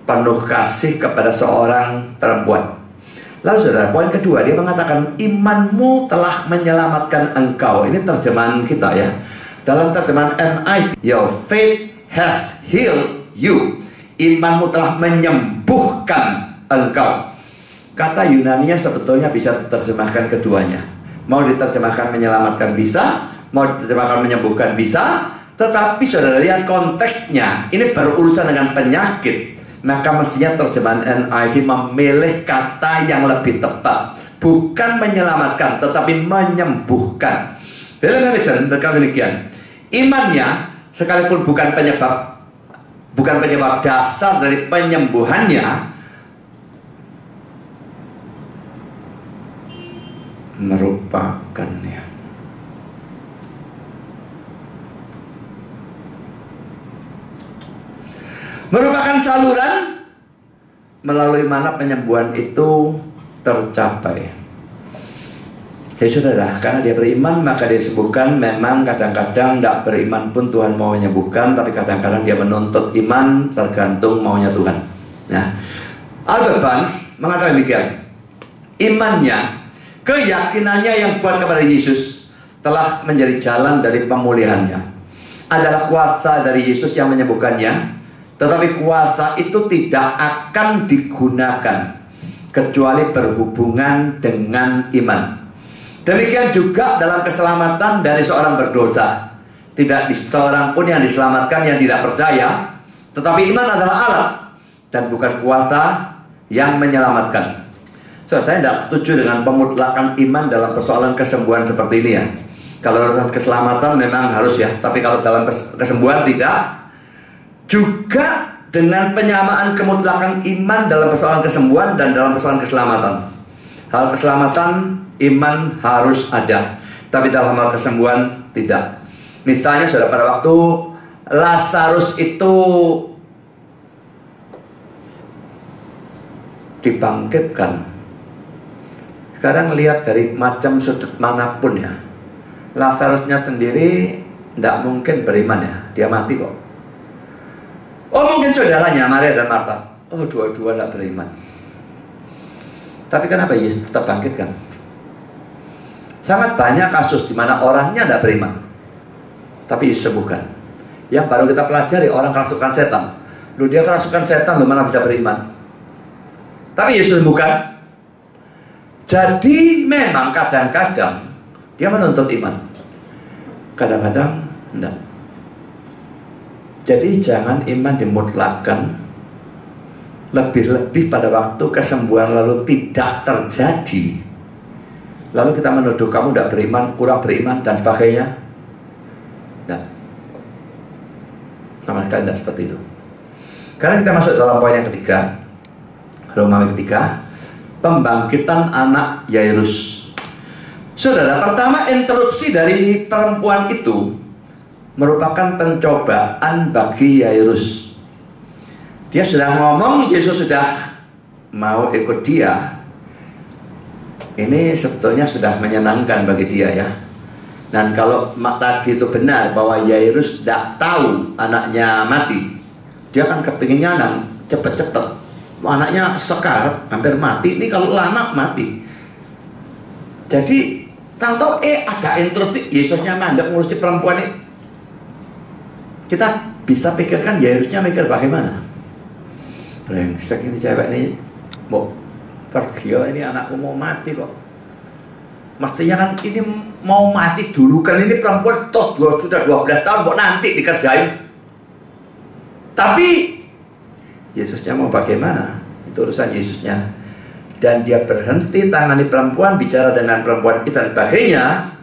penuh kasih kepada seorang perempuan. Lalu saudara, poin kedua, dia mengatakan imanmu telah menyelamatkan engkau. Ini terjemahan kita ya. Dalam terjemahan NIV, your faith has healed you. Imanmu telah menyembuhkan engkau. Kata Yunaninya sebetulnya bisa diterjemahkan keduanya. Mau diterjemahkan menyelamatkan bisa, mau diterjemahkan menyembuhkan bisa. Tetapi saudara lihat konteksnya, ini berurusan dengan penyakit. Maka mestinya terjemahan NIV memilih kata yang lebih tepat. Bukan menyelamatkan, tetapi menyembuhkan. William Hendriksen berkata demikian, imannya sekalipun bukan penyebab dasar dari penyembuhannya, merupakan ya. merupakan saluran melalui mana penyembuhan itu tercapai. Jadi saudara, karena dia beriman maka dia disembuhkan. Memang kadang-kadang tidak beriman pun Tuhan mau menyembuhkan, tapi kadang-kadang dia menuntut iman tergantung maunya Tuhan. Nah, Albert Barnes mengatakan demikian, imannya, keyakinannya yang kuat kepada Yesus telah menjadi jalan dari pemulihannya. Adalah kuasa dari Yesus yang menyembuhkannya, tetapi kuasa itu tidak akan digunakan kecuali berhubungan dengan iman. Demikian juga dalam keselamatan dari seorang berdosa. Tidak seorang pun yang diselamatkan yang tidak percaya, tetapi iman adalah alat dan bukan kuasa yang menyelamatkan. So, saya tidak setuju dengan pemutlakan iman dalam persoalan kesembuhan seperti ini ya. Kalau urusan keselamatan memang harus ya, tapi kalau dalam kesembuhan tidak. Juga dengan penyamaan kemutlakan iman dalam persoalan kesembuhan dan dalam persoalan keselamatan. Hal keselamatan iman harus ada, tapi dalam hal kesembuhan tidak. Misalnya sudah pada waktu Lazarus itu dibangkitkan, sekarang lihat dari macam sudut manapun ya, Lazarusnya sendiri tidak mungkin beriman ya, dia mati kok. Oh mungkin saudaranya Maria dan Marta, oh dua-dua tidak beriman. Tapi kenapa Yesus tetap bangkitkan? Sangat banyak kasus di mana orangnya tidak beriman, tapi Yesus sembuhkan. Yang baru kita pelajari orang kerasukan setan. Lu dia kerasukan setan, lu mana bisa beriman? Tapi Yesus sembuhkan. Jadi memang kadang-kadang dia menuntut iman, kadang-kadang tidak. Jadi jangan iman dimutlakkan. Lebih-lebih pada waktu kesembuhan lalu tidak terjadi, lalu kita menuduh kamu tidak beriman, kurang beriman dan sebagainya. Nah, sama sekali tidak seperti itu. Karena kita masuk dalam poin yang ketiga, Romawi ketiga, pembangkitan anak Yairus. Saudara, pertama interupsi dari perempuan itu merupakan pencobaan bagi Yairus. Dia sudah ngomong, Yesus sudah mau ikut dia. Ini sebetulnya sudah menyenangkan bagi dia ya. Dan kalau tadi itu benar bahwa Yairus tidak tahu anaknya mati, dia kan kepinginnya cepet-cepet. Anaknya sekarat, hampir mati. Ini kalau anak mati. Jadi tahu-tahu ada interupsi, Yesusnya mandek ngurusi perempuan ini. Kita bisa pikirkan Yairusnya mikir bagaimana. Brengsek ini cewek ini mau pergi, ini anakku mau mati kok. Mestinya kan ini mau mati dulu kan, ini perempuan toh sudah 12 tahun kok nanti dikerjain. Tapi Yesusnya mau bagaimana? Itu urusan Yesusnya. Dan dia berhenti tangani perempuan, bicara dengan perempuan itu dan sebagainya.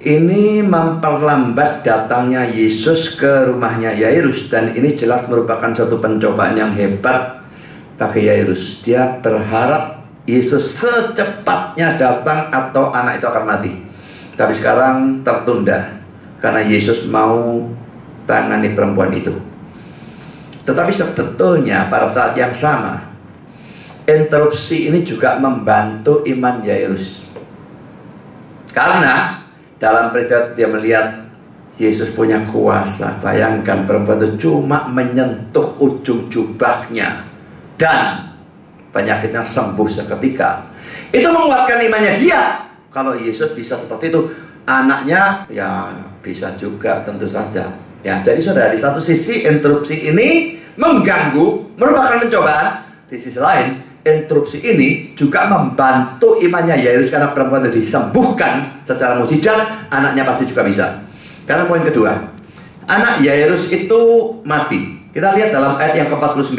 Ini memperlambat datangnya Yesus ke rumahnya Yairus. Dan ini jelas merupakan suatu pencobaan yang hebat bagi Yairus. Dia berharap Yesus secepatnya datang atau anak itu akan mati. Tapi sekarang tertunda karena Yesus mau tangani perempuan itu. Tetapi sebetulnya pada saat yang sama, interupsi ini juga membantu iman Yairus. Karena dalam peristiwa itu dia melihat Yesus punya kuasa. Bayangkan perempuan itu cuma menyentuh ujung jubahnya dan penyakitnya sembuh seketika. Itu menguatkan imannya dia. Kalau Yesus bisa seperti itu, anaknya ya bisa juga tentu saja. Ya, jadi saudara, di satu sisi interupsi ini mengganggu, merupakan pencobaan. Di sisi lain, interupsi ini juga membantu imannya Yairus karena perempuan itu disembuhkan secara mukjizat, anaknya pasti juga bisa. Karena poin kedua, anak Yairus itu mati. Kita lihat dalam ayat yang ke-49,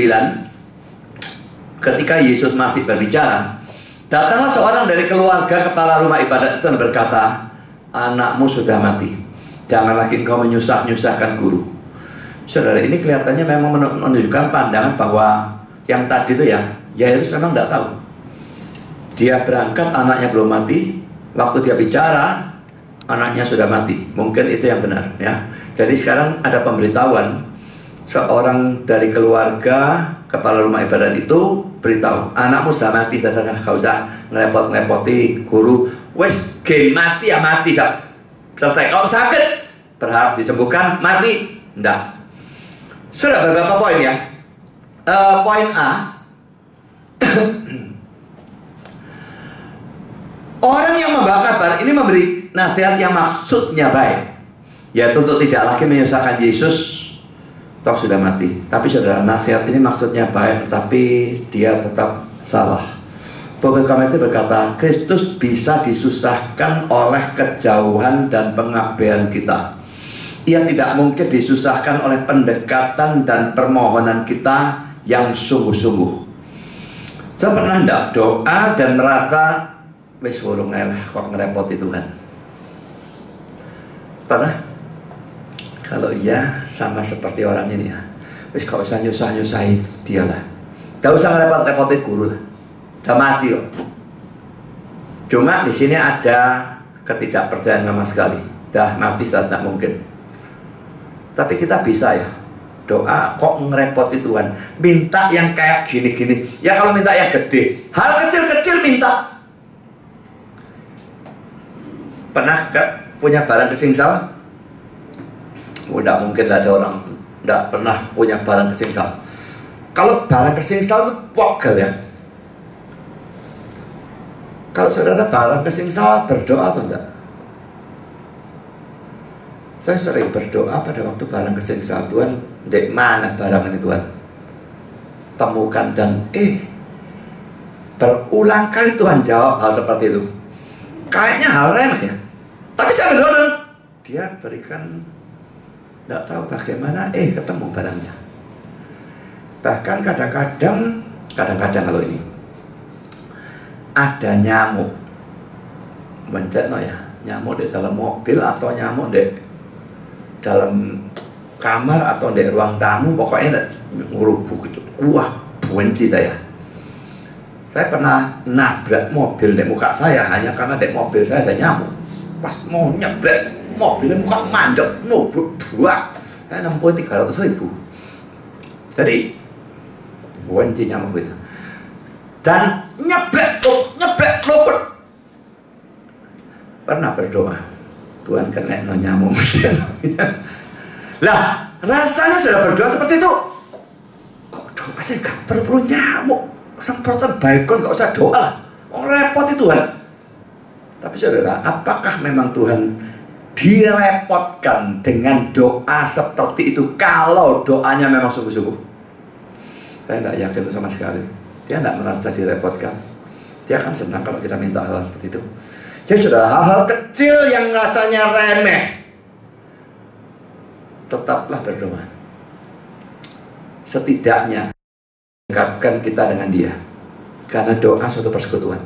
ketika Yesus masih berbicara, datanglah seorang dari keluarga kepala rumah ibadat itu dan berkata, anakmu sudah mati, jangan lagi engkau menyusahkan guru. Saudara, ini kelihatannya memang menunjukkan pandangan bahwa yang tadi itu ya, Yairus memang tidak tahu. Dia berangkat, anaknya belum mati. Waktu dia bicara, anaknya sudah mati. Mungkin itu yang benar ya. Jadi sekarang ada pemberitahuan seorang dari keluarga kepala rumah ibadat itu beritahu, anakmu sudah mati, sudah gak usah ngerepot-ngerepoti guru, wes game mati ya mati, selesai. Kalau sakit berharap disembuhkan, mati enggak. Sudah beberapa poin ya. Poin A, orang yang membawa kabar ini memberi nasihat yang maksudnya baik, yaitu untuk tidak lagi menyusahkan Yesus, toh sudah mati. Tapi saudara, nasihat ini maksudnya baik, tapi dia tetap salah. Bob Comedy berkata, Kristus bisa disusahkan oleh kejauhan dan pengabaian kita. Ia tidak mungkin disusahkan oleh pendekatan dan permohonan kita yang sungguh-sungguh. Saya pernah enggak doa dan merasa wis urung elah kok ngerepoti Tuhan? Pernah? Kalau iya, sama seperti orang ini ya, wis gak usah nyusah-nyusahin dia lah, gak usah ngerepot-repotin guru lah, udah mati kok. Cuma di sini ada ketidakpercayaan sama sekali, dah mati sudah tidak mungkin. Tapi kita bisa ya doa kok ngerepoti Tuhan, minta yang kayak gini-gini. Ya kalau minta yang gede, hal kecil-kecil minta. Pernah gak punya barang kesengsal? Tidak mungkin ada orang tidak pernah punya barang kesengsal. Kalau barang kesengsal itu pogel ya. Kalau saudara barang kesengsal berdoa atau enggak? Saya sering berdoa pada waktu barang kesengsal, Tuhan, dek mana barang ini Tuhan? Temukan dan berulang kali Tuhan jawab hal seperti itu. Kayaknya hal remeh ya. Tapi saya berdoa, dia berikan, tidak tahu bagaimana, ketemu barangnya. Bahkan kadang-kadang kalau ini ada nyamuk mencet ya, nyamuk di dalam mobil atau nyamuk di dalam kamar atau di ruang tamu, pokoknya ngerubuk gitu. Wah, benci saya. Saya pernah nabrak mobil di muka saya hanya karena di mobil saya ada nyamuk. Pas mau nyebrek mobilnya muka mandek, nubruk buat saya 300.000. Jadi benci nyamuk itu. Dan nyebrek luput. Pernah berdoa, Tuhan kena no nyamuk. Lah, rasanya sudah berdoa seperti itu. Kok doa sih gak perlu nyamuk? Semprotan baikon gak usah doa. Oh, repot itu Tuhan. Tapi saudara, apakah memang Tuhan direpotkan dengan doa seperti itu kalau doanya memang sungguh-sungguh? Saya tidak yakin itu sama sekali. Dia tidak merasa direpotkan. Dia akan senang kalau kita minta hal seperti itu. Jadi saudara, hal-hal kecil yang rasanya remeh, tetaplah berdoa. Setidaknya dekatkan kita dengan dia, karena doa suatu persekutuan.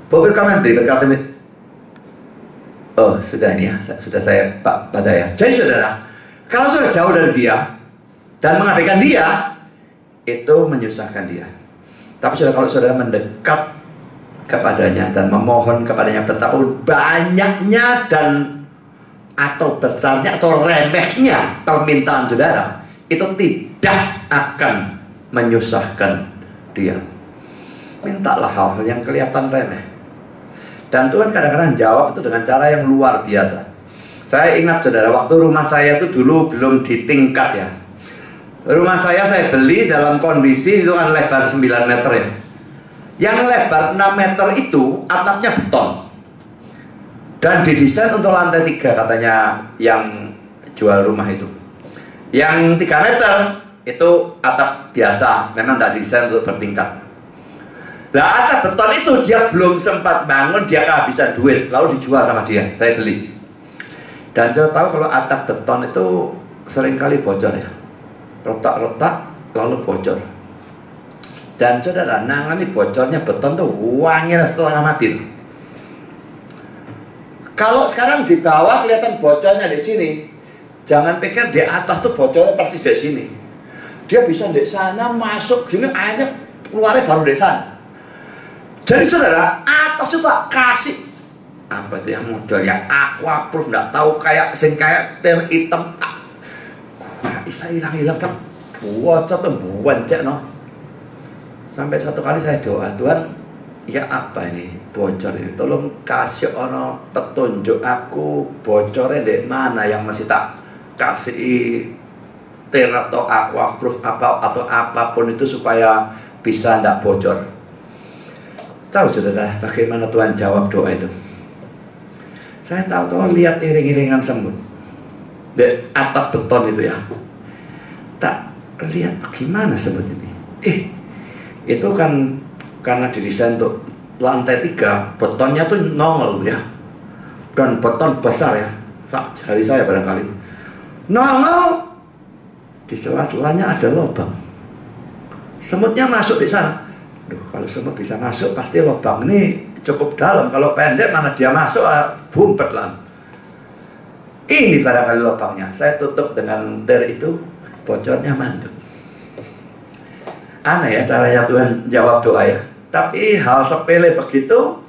Bob Comedy berkata, sudah ini ya, sudah saya baca ya. Jadi saudara, kalau sudah jauh dari dia dan mengabaikan dia, itu menyusahkan dia. Tapi saudara, kalau saudara mendekat kepadanya dan memohon kepadanya, betapapun banyaknya dan atau besarnya atau remehnya permintaan saudara, itu tidak akan menyusahkan dia. Mintalah hal yang kelihatan remeh. Dan Tuhan kadang-kadang jawab itu dengan cara yang luar biasa. Saya ingat saudara, waktu rumah saya itu dulu belum ditingkat ya. Rumah saya beli dalam kondisi itu kan lebar 9 meter ya. Yang lebar 6 meter itu atapnya beton. Dan didesain untuk lantai 3 katanya yang jual rumah itu. Yang 3 meter itu atap biasa, memang tidak desain untuk bertingkat. Nah, atap beton itu dia belum sempat bangun, dia kehabisan duit, lalu dijual sama dia, saya beli. Dan saya tahu kalau atap beton itu seringkali bocor ya. Retak-retak lalu bocor. Dan saudara, nangani bocornya beton tuh wangi setengah mati. Kalau sekarang di bawah kelihatan bocornya di sini, jangan pikir di atas tuh bocornya persis di sini. Dia bisa di sana masuk sini, airnya keluarnya baru di sana. Jadi saudara, atas itu tak kasih apa itu yang model yang aquaproof, nggak tahu kayak sing kayak tel hitam. bisa hilang-hilang kan bocor tuh buancek no. Sampai satu kali saya doa, Tuhan, ya apa ini bocor ini, tolong kasih ono petunjuk aku bocornya di mana yang masih tak kasih atau aku approve apa atau apapun itu supaya bisa ndak bocor. Tahu saudara bagaimana Tuhan jawab doa itu? Saya tahu lihat iring-iringan semut di atap beton itu ya. Tak lihat bagaimana semut ini. Itu kan karena didesain untuk lantai 3, betonnya tuh nongol ya. Dan beton besar ya. Jari saya barangkali. Nongol. Di celah-celahnya ada lubang. Semutnya masuk di sana. Duh, kalau semut bisa masuk pasti lubang ini cukup dalam. Kalau pendek mana dia masuk, bumpet lah. Ini barangkali lubangnya. Saya tutup dengan ter itu, bocornya mandek. Aneh ya caranya Tuhan jawab doa ya. Tapi hal sepele begitu,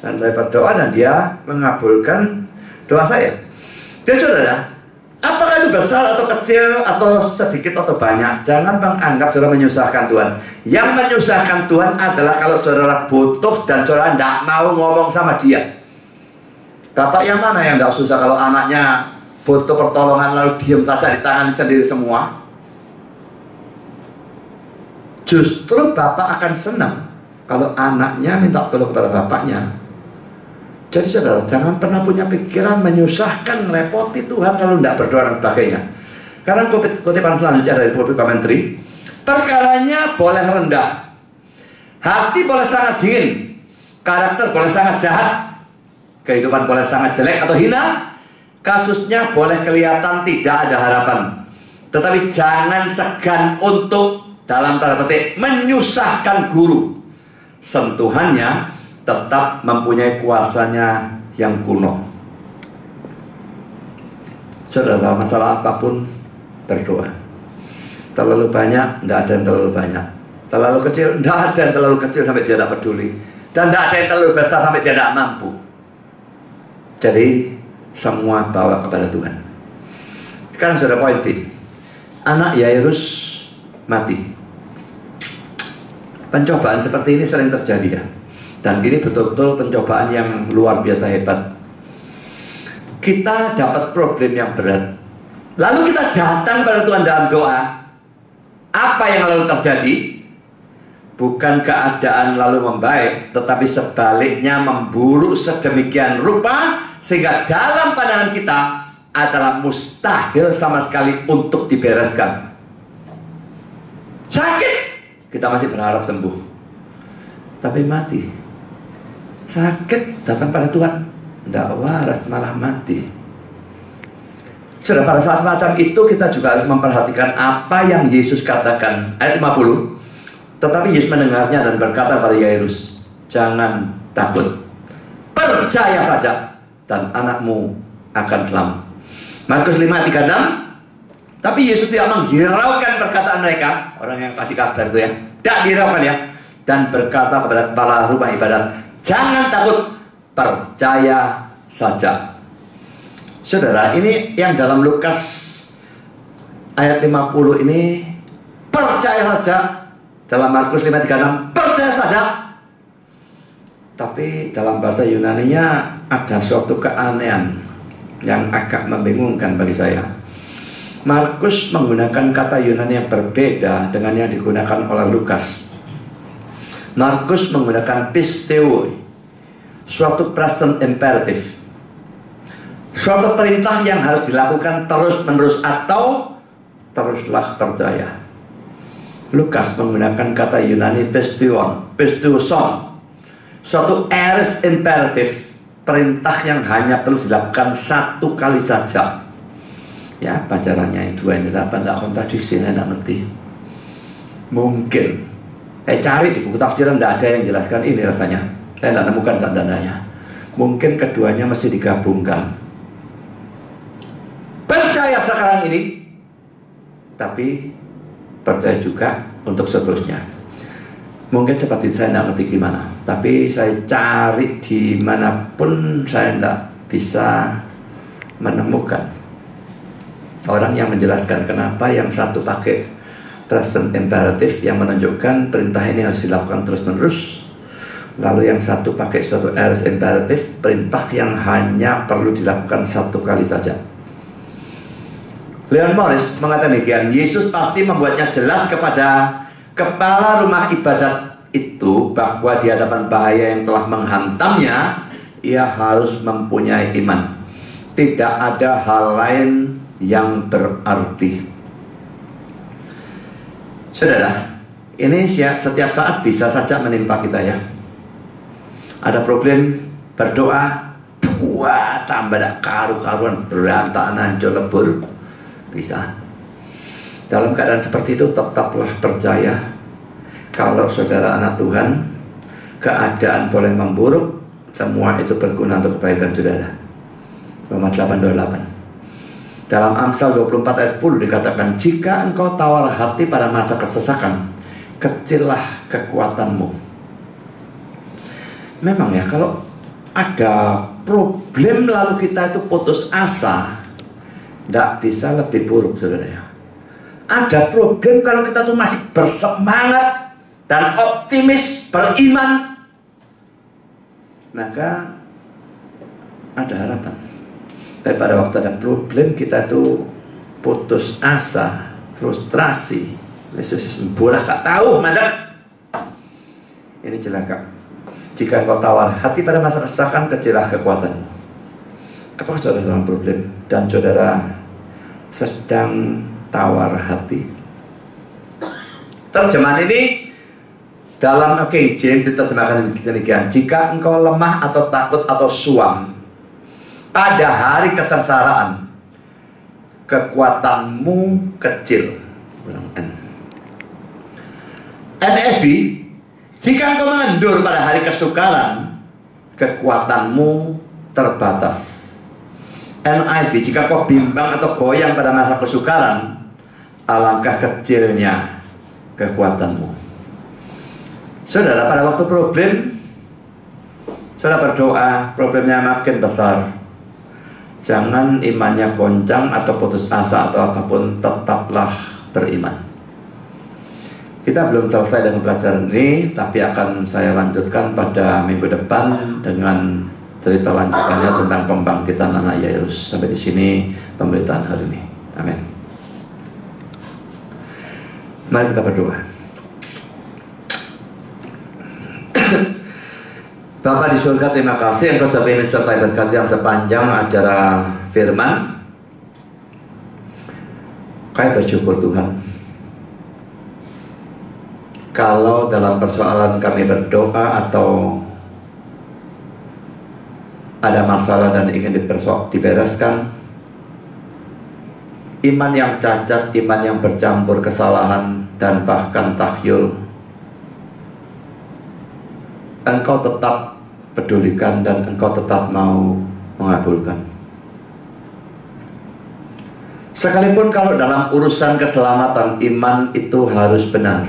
dan saya berdoa dan dia mengabulkan doa saya. Jadi saudara, apakah itu besar atau kecil atau sedikit atau banyak, jangan menganggap saudara menyusahkan Tuhan. Yang menyusahkan Tuhan adalah kalau saudara butuh dan saudara tidak mau ngomong sama dia. Bapak yang mana yang tidak susah kalau anaknya butuh pertolongan lalu diam saja ditangani sendiri semua? Justru bapak akan senang kalau anaknya minta tolong kepada bapaknya. Jadi saudara, jangan pernah punya pikiran menyusahkan, merepoti Tuhan lalu tidak berdoa dan sebagainya. Karena kutipan selanjutnya dari Bible Commentary, perkaranya boleh rendah, hati boleh sangat dingin, karakter boleh sangat jahat, kehidupan boleh sangat jelek atau hina, kasusnya boleh kelihatan tidak ada harapan. Tetapi jangan segan untuk, dalam tanda petik, menyusahkan guru. Sentuhannya tetap mempunyai kuasanya yang kuno. Saudara, masalah apapun berdoa. Terlalu banyak, tidak ada yang terlalu banyak. Terlalu kecil, tidak ada yang terlalu kecil sampai dia tidak peduli. Dan tidak ada yang terlalu besar sampai dia tidak mampu. Jadi semua bawa kepada Tuhan. Sekarang sudah poin B. Anak Yairus mati. Pencobaan seperti ini sering terjadi ya. Dan ini betul-betul pencobaan yang luar biasa hebat. Kita dapat problem yang berat, lalu kita datang pada Tuhan dalam doa. Apa yang lalu terjadi? Bukan keadaan lalu membaik, tetapi sebaliknya memburuk sedemikian rupa sehingga dalam pandangan kita adalah mustahil sama sekali untuk dibereskan. Sakit, kita masih berharap sembuh, tapi mati. Sakit datang pada Tuhan, tidak waras malah mati. Sudah pada saat semacam itu kita juga harus memperhatikan apa yang Yesus katakan. Ayat 50. Tetapi Yesus mendengarnya dan berkata pada Yairus, jangan takut, percaya saja dan anakmu akan selamat. Markus 5:36. Tapi Yesus tidak menghiraukan perkataan mereka, orang yang kasih kabar itu ya, tidak dihiraukan ya, dan berkata kepada kepala rumah ibadat, jangan takut, percaya saja. Saudara, ini yang dalam Lukas ayat 50 ini, percaya saja. Dalam Markus 5:36, percaya saja. Tapi dalam bahasa Yunaninya ada suatu keanehan yang agak membingungkan bagi saya. Markus menggunakan kata Yunani yang berbeda dengan yang digunakan oleh Lukas. Markus menggunakan pisteo, suatu present imperative, suatu perintah yang harus dilakukan terus-menerus atau teruslah percaya. Lukas menggunakan kata Yunani pisteuson, suatu aorist imperative, perintah yang hanya perlu dilakukan satu kali saja. Ya, pacarannya yang dua ini apa tidak kontradiksi, saya tidak ngerti. Mungkin saya cari di buku tafsiran tidak ada yang jelaskan ini rasanya. Saya tidak nemukan tanda-tandanya. Mungkin keduanya mesti digabungkan. Percaya sekarang ini, tapi percaya juga untuk seterusnya. Mungkin seperti itu, saya tidak ngerti gimana. Tapi saya cari dimanapun saya tidak bisa menemukan. orang yang menjelaskan kenapa yang satu pakai present imperative yang menunjukkan perintah ini harus dilakukan terus-menerus, lalu yang satu pakai suatu aorist imperative, perintah yang hanya perlu dilakukan satu kali saja. Leon Morris mengatakan demikian, Yesus pasti membuatnya jelas kepada kepala rumah ibadat itu bahwa di hadapan bahaya yang telah menghantamnya, ia harus mempunyai iman. Tidak ada hal lain yang berarti. Saudara, ini setiap saat bisa saja menimpa kita ya. Ada problem, berdoa, wah tambah ada karu-karuan, berantakan, hancur, lebur. Bisa. Dalam keadaan seperti itu tetaplah percaya kalau saudara anak Tuhan, keadaan boleh memburuk, semua itu berguna untuk kebaikan saudara. Roma 8:28. Dalam Amsal 24 ayat 10 dikatakan, jika engkau tawar hati pada masa kesesakan, kecillah kekuatanmu. Memang ya, kalau ada problem lalu kita itu putus asa, tidak bisa lebih buruk saudara ya. Ada problem kalau kita tuh masih bersemangat dan optimis, beriman, maka ada harapan. Tapi pada waktu ada problem kita tuh putus asa, frustrasi, bola gak tahu mana. Ini celaka. Jika engkau tawar hati pada masa kesesakan, kecillah kekuatanmu. Apakah saudara dalam problem dan saudara sedang tawar hati? Terjemahan ini dalam King James diterjemahkan demikian, jika engkau lemah atau takut atau suam pada hari kesengsaraan, kekuatanmu kecil. NIV, jika engkau mengendur pada hari kesukaran, kekuatanmu terbatas. NIV, jika kau bimbang atau goyang pada masa kesukaran, alangkah kecilnya kekuatanmu. Saudara, pada waktu problem, saudara berdoa, problemnya makin besar, jangan imannya goncang atau putus asa atau apapun, tetaplah beriman. Kita belum selesai dengan pelajaran ini, tapi akan saya lanjutkan pada minggu depan dengan cerita lanjutannya tentang pembangkitan anak Yairus. Sampai di sini pemberitaan hari ini. Amin. Mari kita berdoa. Bapa di surga, terima kasih Engkau sudah menyertai berkat yang sepanjang acara firman. Kami bersyukur Tuhan, kalau dalam persoalan kami berdoa atau ada masalah dan ingin dibereskan, iman yang cacat, iman yang bercampur kesalahan dan bahkan tahyul, Engkau tetap pedulikan dan Engkau tetap mau mengabulkan. Sekalipun kalau dalam urusan keselamatan, iman itu harus benar,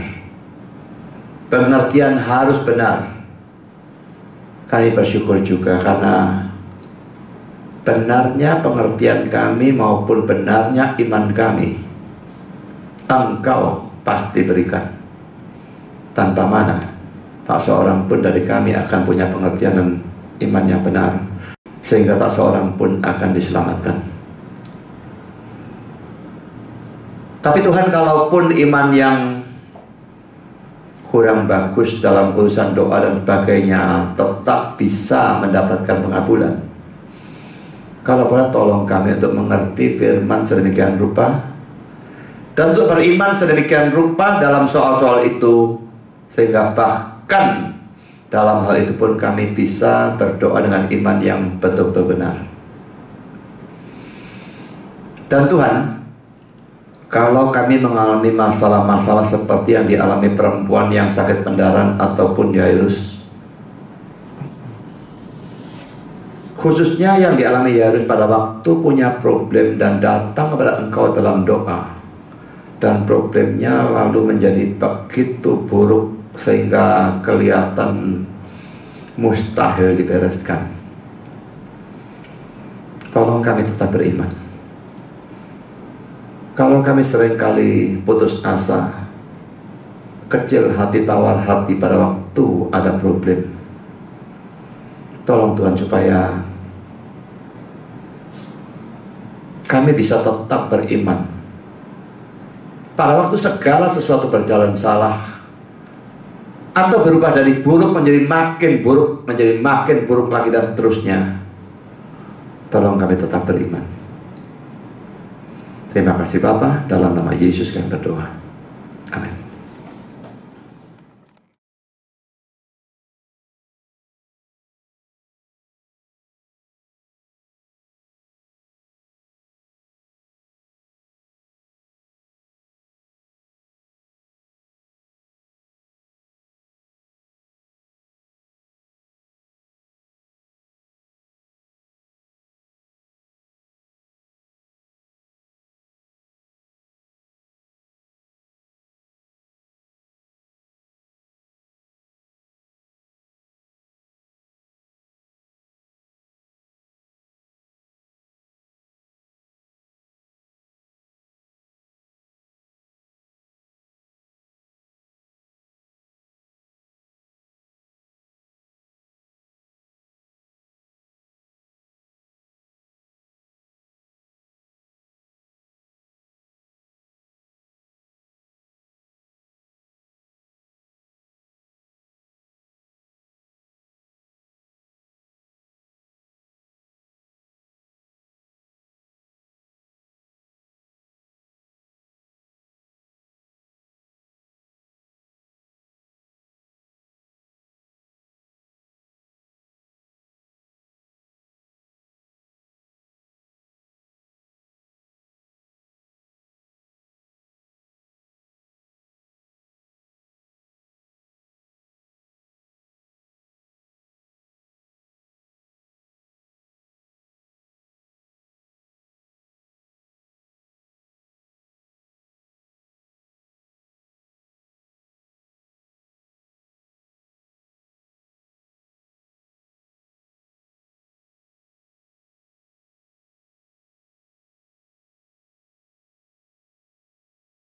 pengertian harus benar. Kami bersyukur juga karena benarnya pengertian kami maupun benarnya iman kami, Engkau pasti berikan. Tanpa mana, tak seorang pun dari kami akan punya pengertian dan iman yang benar, sehingga tak seorang pun akan diselamatkan. Tapi Tuhan, kalaupun iman yang kurang bagus dalam urusan doa dan sebagainya tetap bisa mendapatkan pengabulan, kalau boleh tolong kami untuk mengerti firman sedemikian rupa dan untuk beriman sedemikian rupa dalam soal-soal itu, sehingga bahkan dalam hal itu pun kami bisa berdoa dengan iman yang betul-betul benar. Dan Tuhan, kalau kami mengalami masalah-masalah seperti yang dialami perempuan yang sakit pendarahan ataupun Yairus, khususnya yang dialami Yairus pada waktu punya problem dan datang kepada Engkau dalam doa, dan problemnya lalu menjadi begitu buruk sehingga kelihatan mustahil dibereskan, tolong kami tetap beriman. Kalau kami seringkali putus asa, kecil hati, tawar hati pada waktu ada problem, tolong Tuhan supaya kami bisa tetap beriman. Pada waktu segala sesuatu berjalan salah, atau berubah dari buruk menjadi makin buruk lagi dan terusnya, tolong kami tetap beriman. Terima kasih Bapa, dalam nama Yesus kami berdoa. Amin.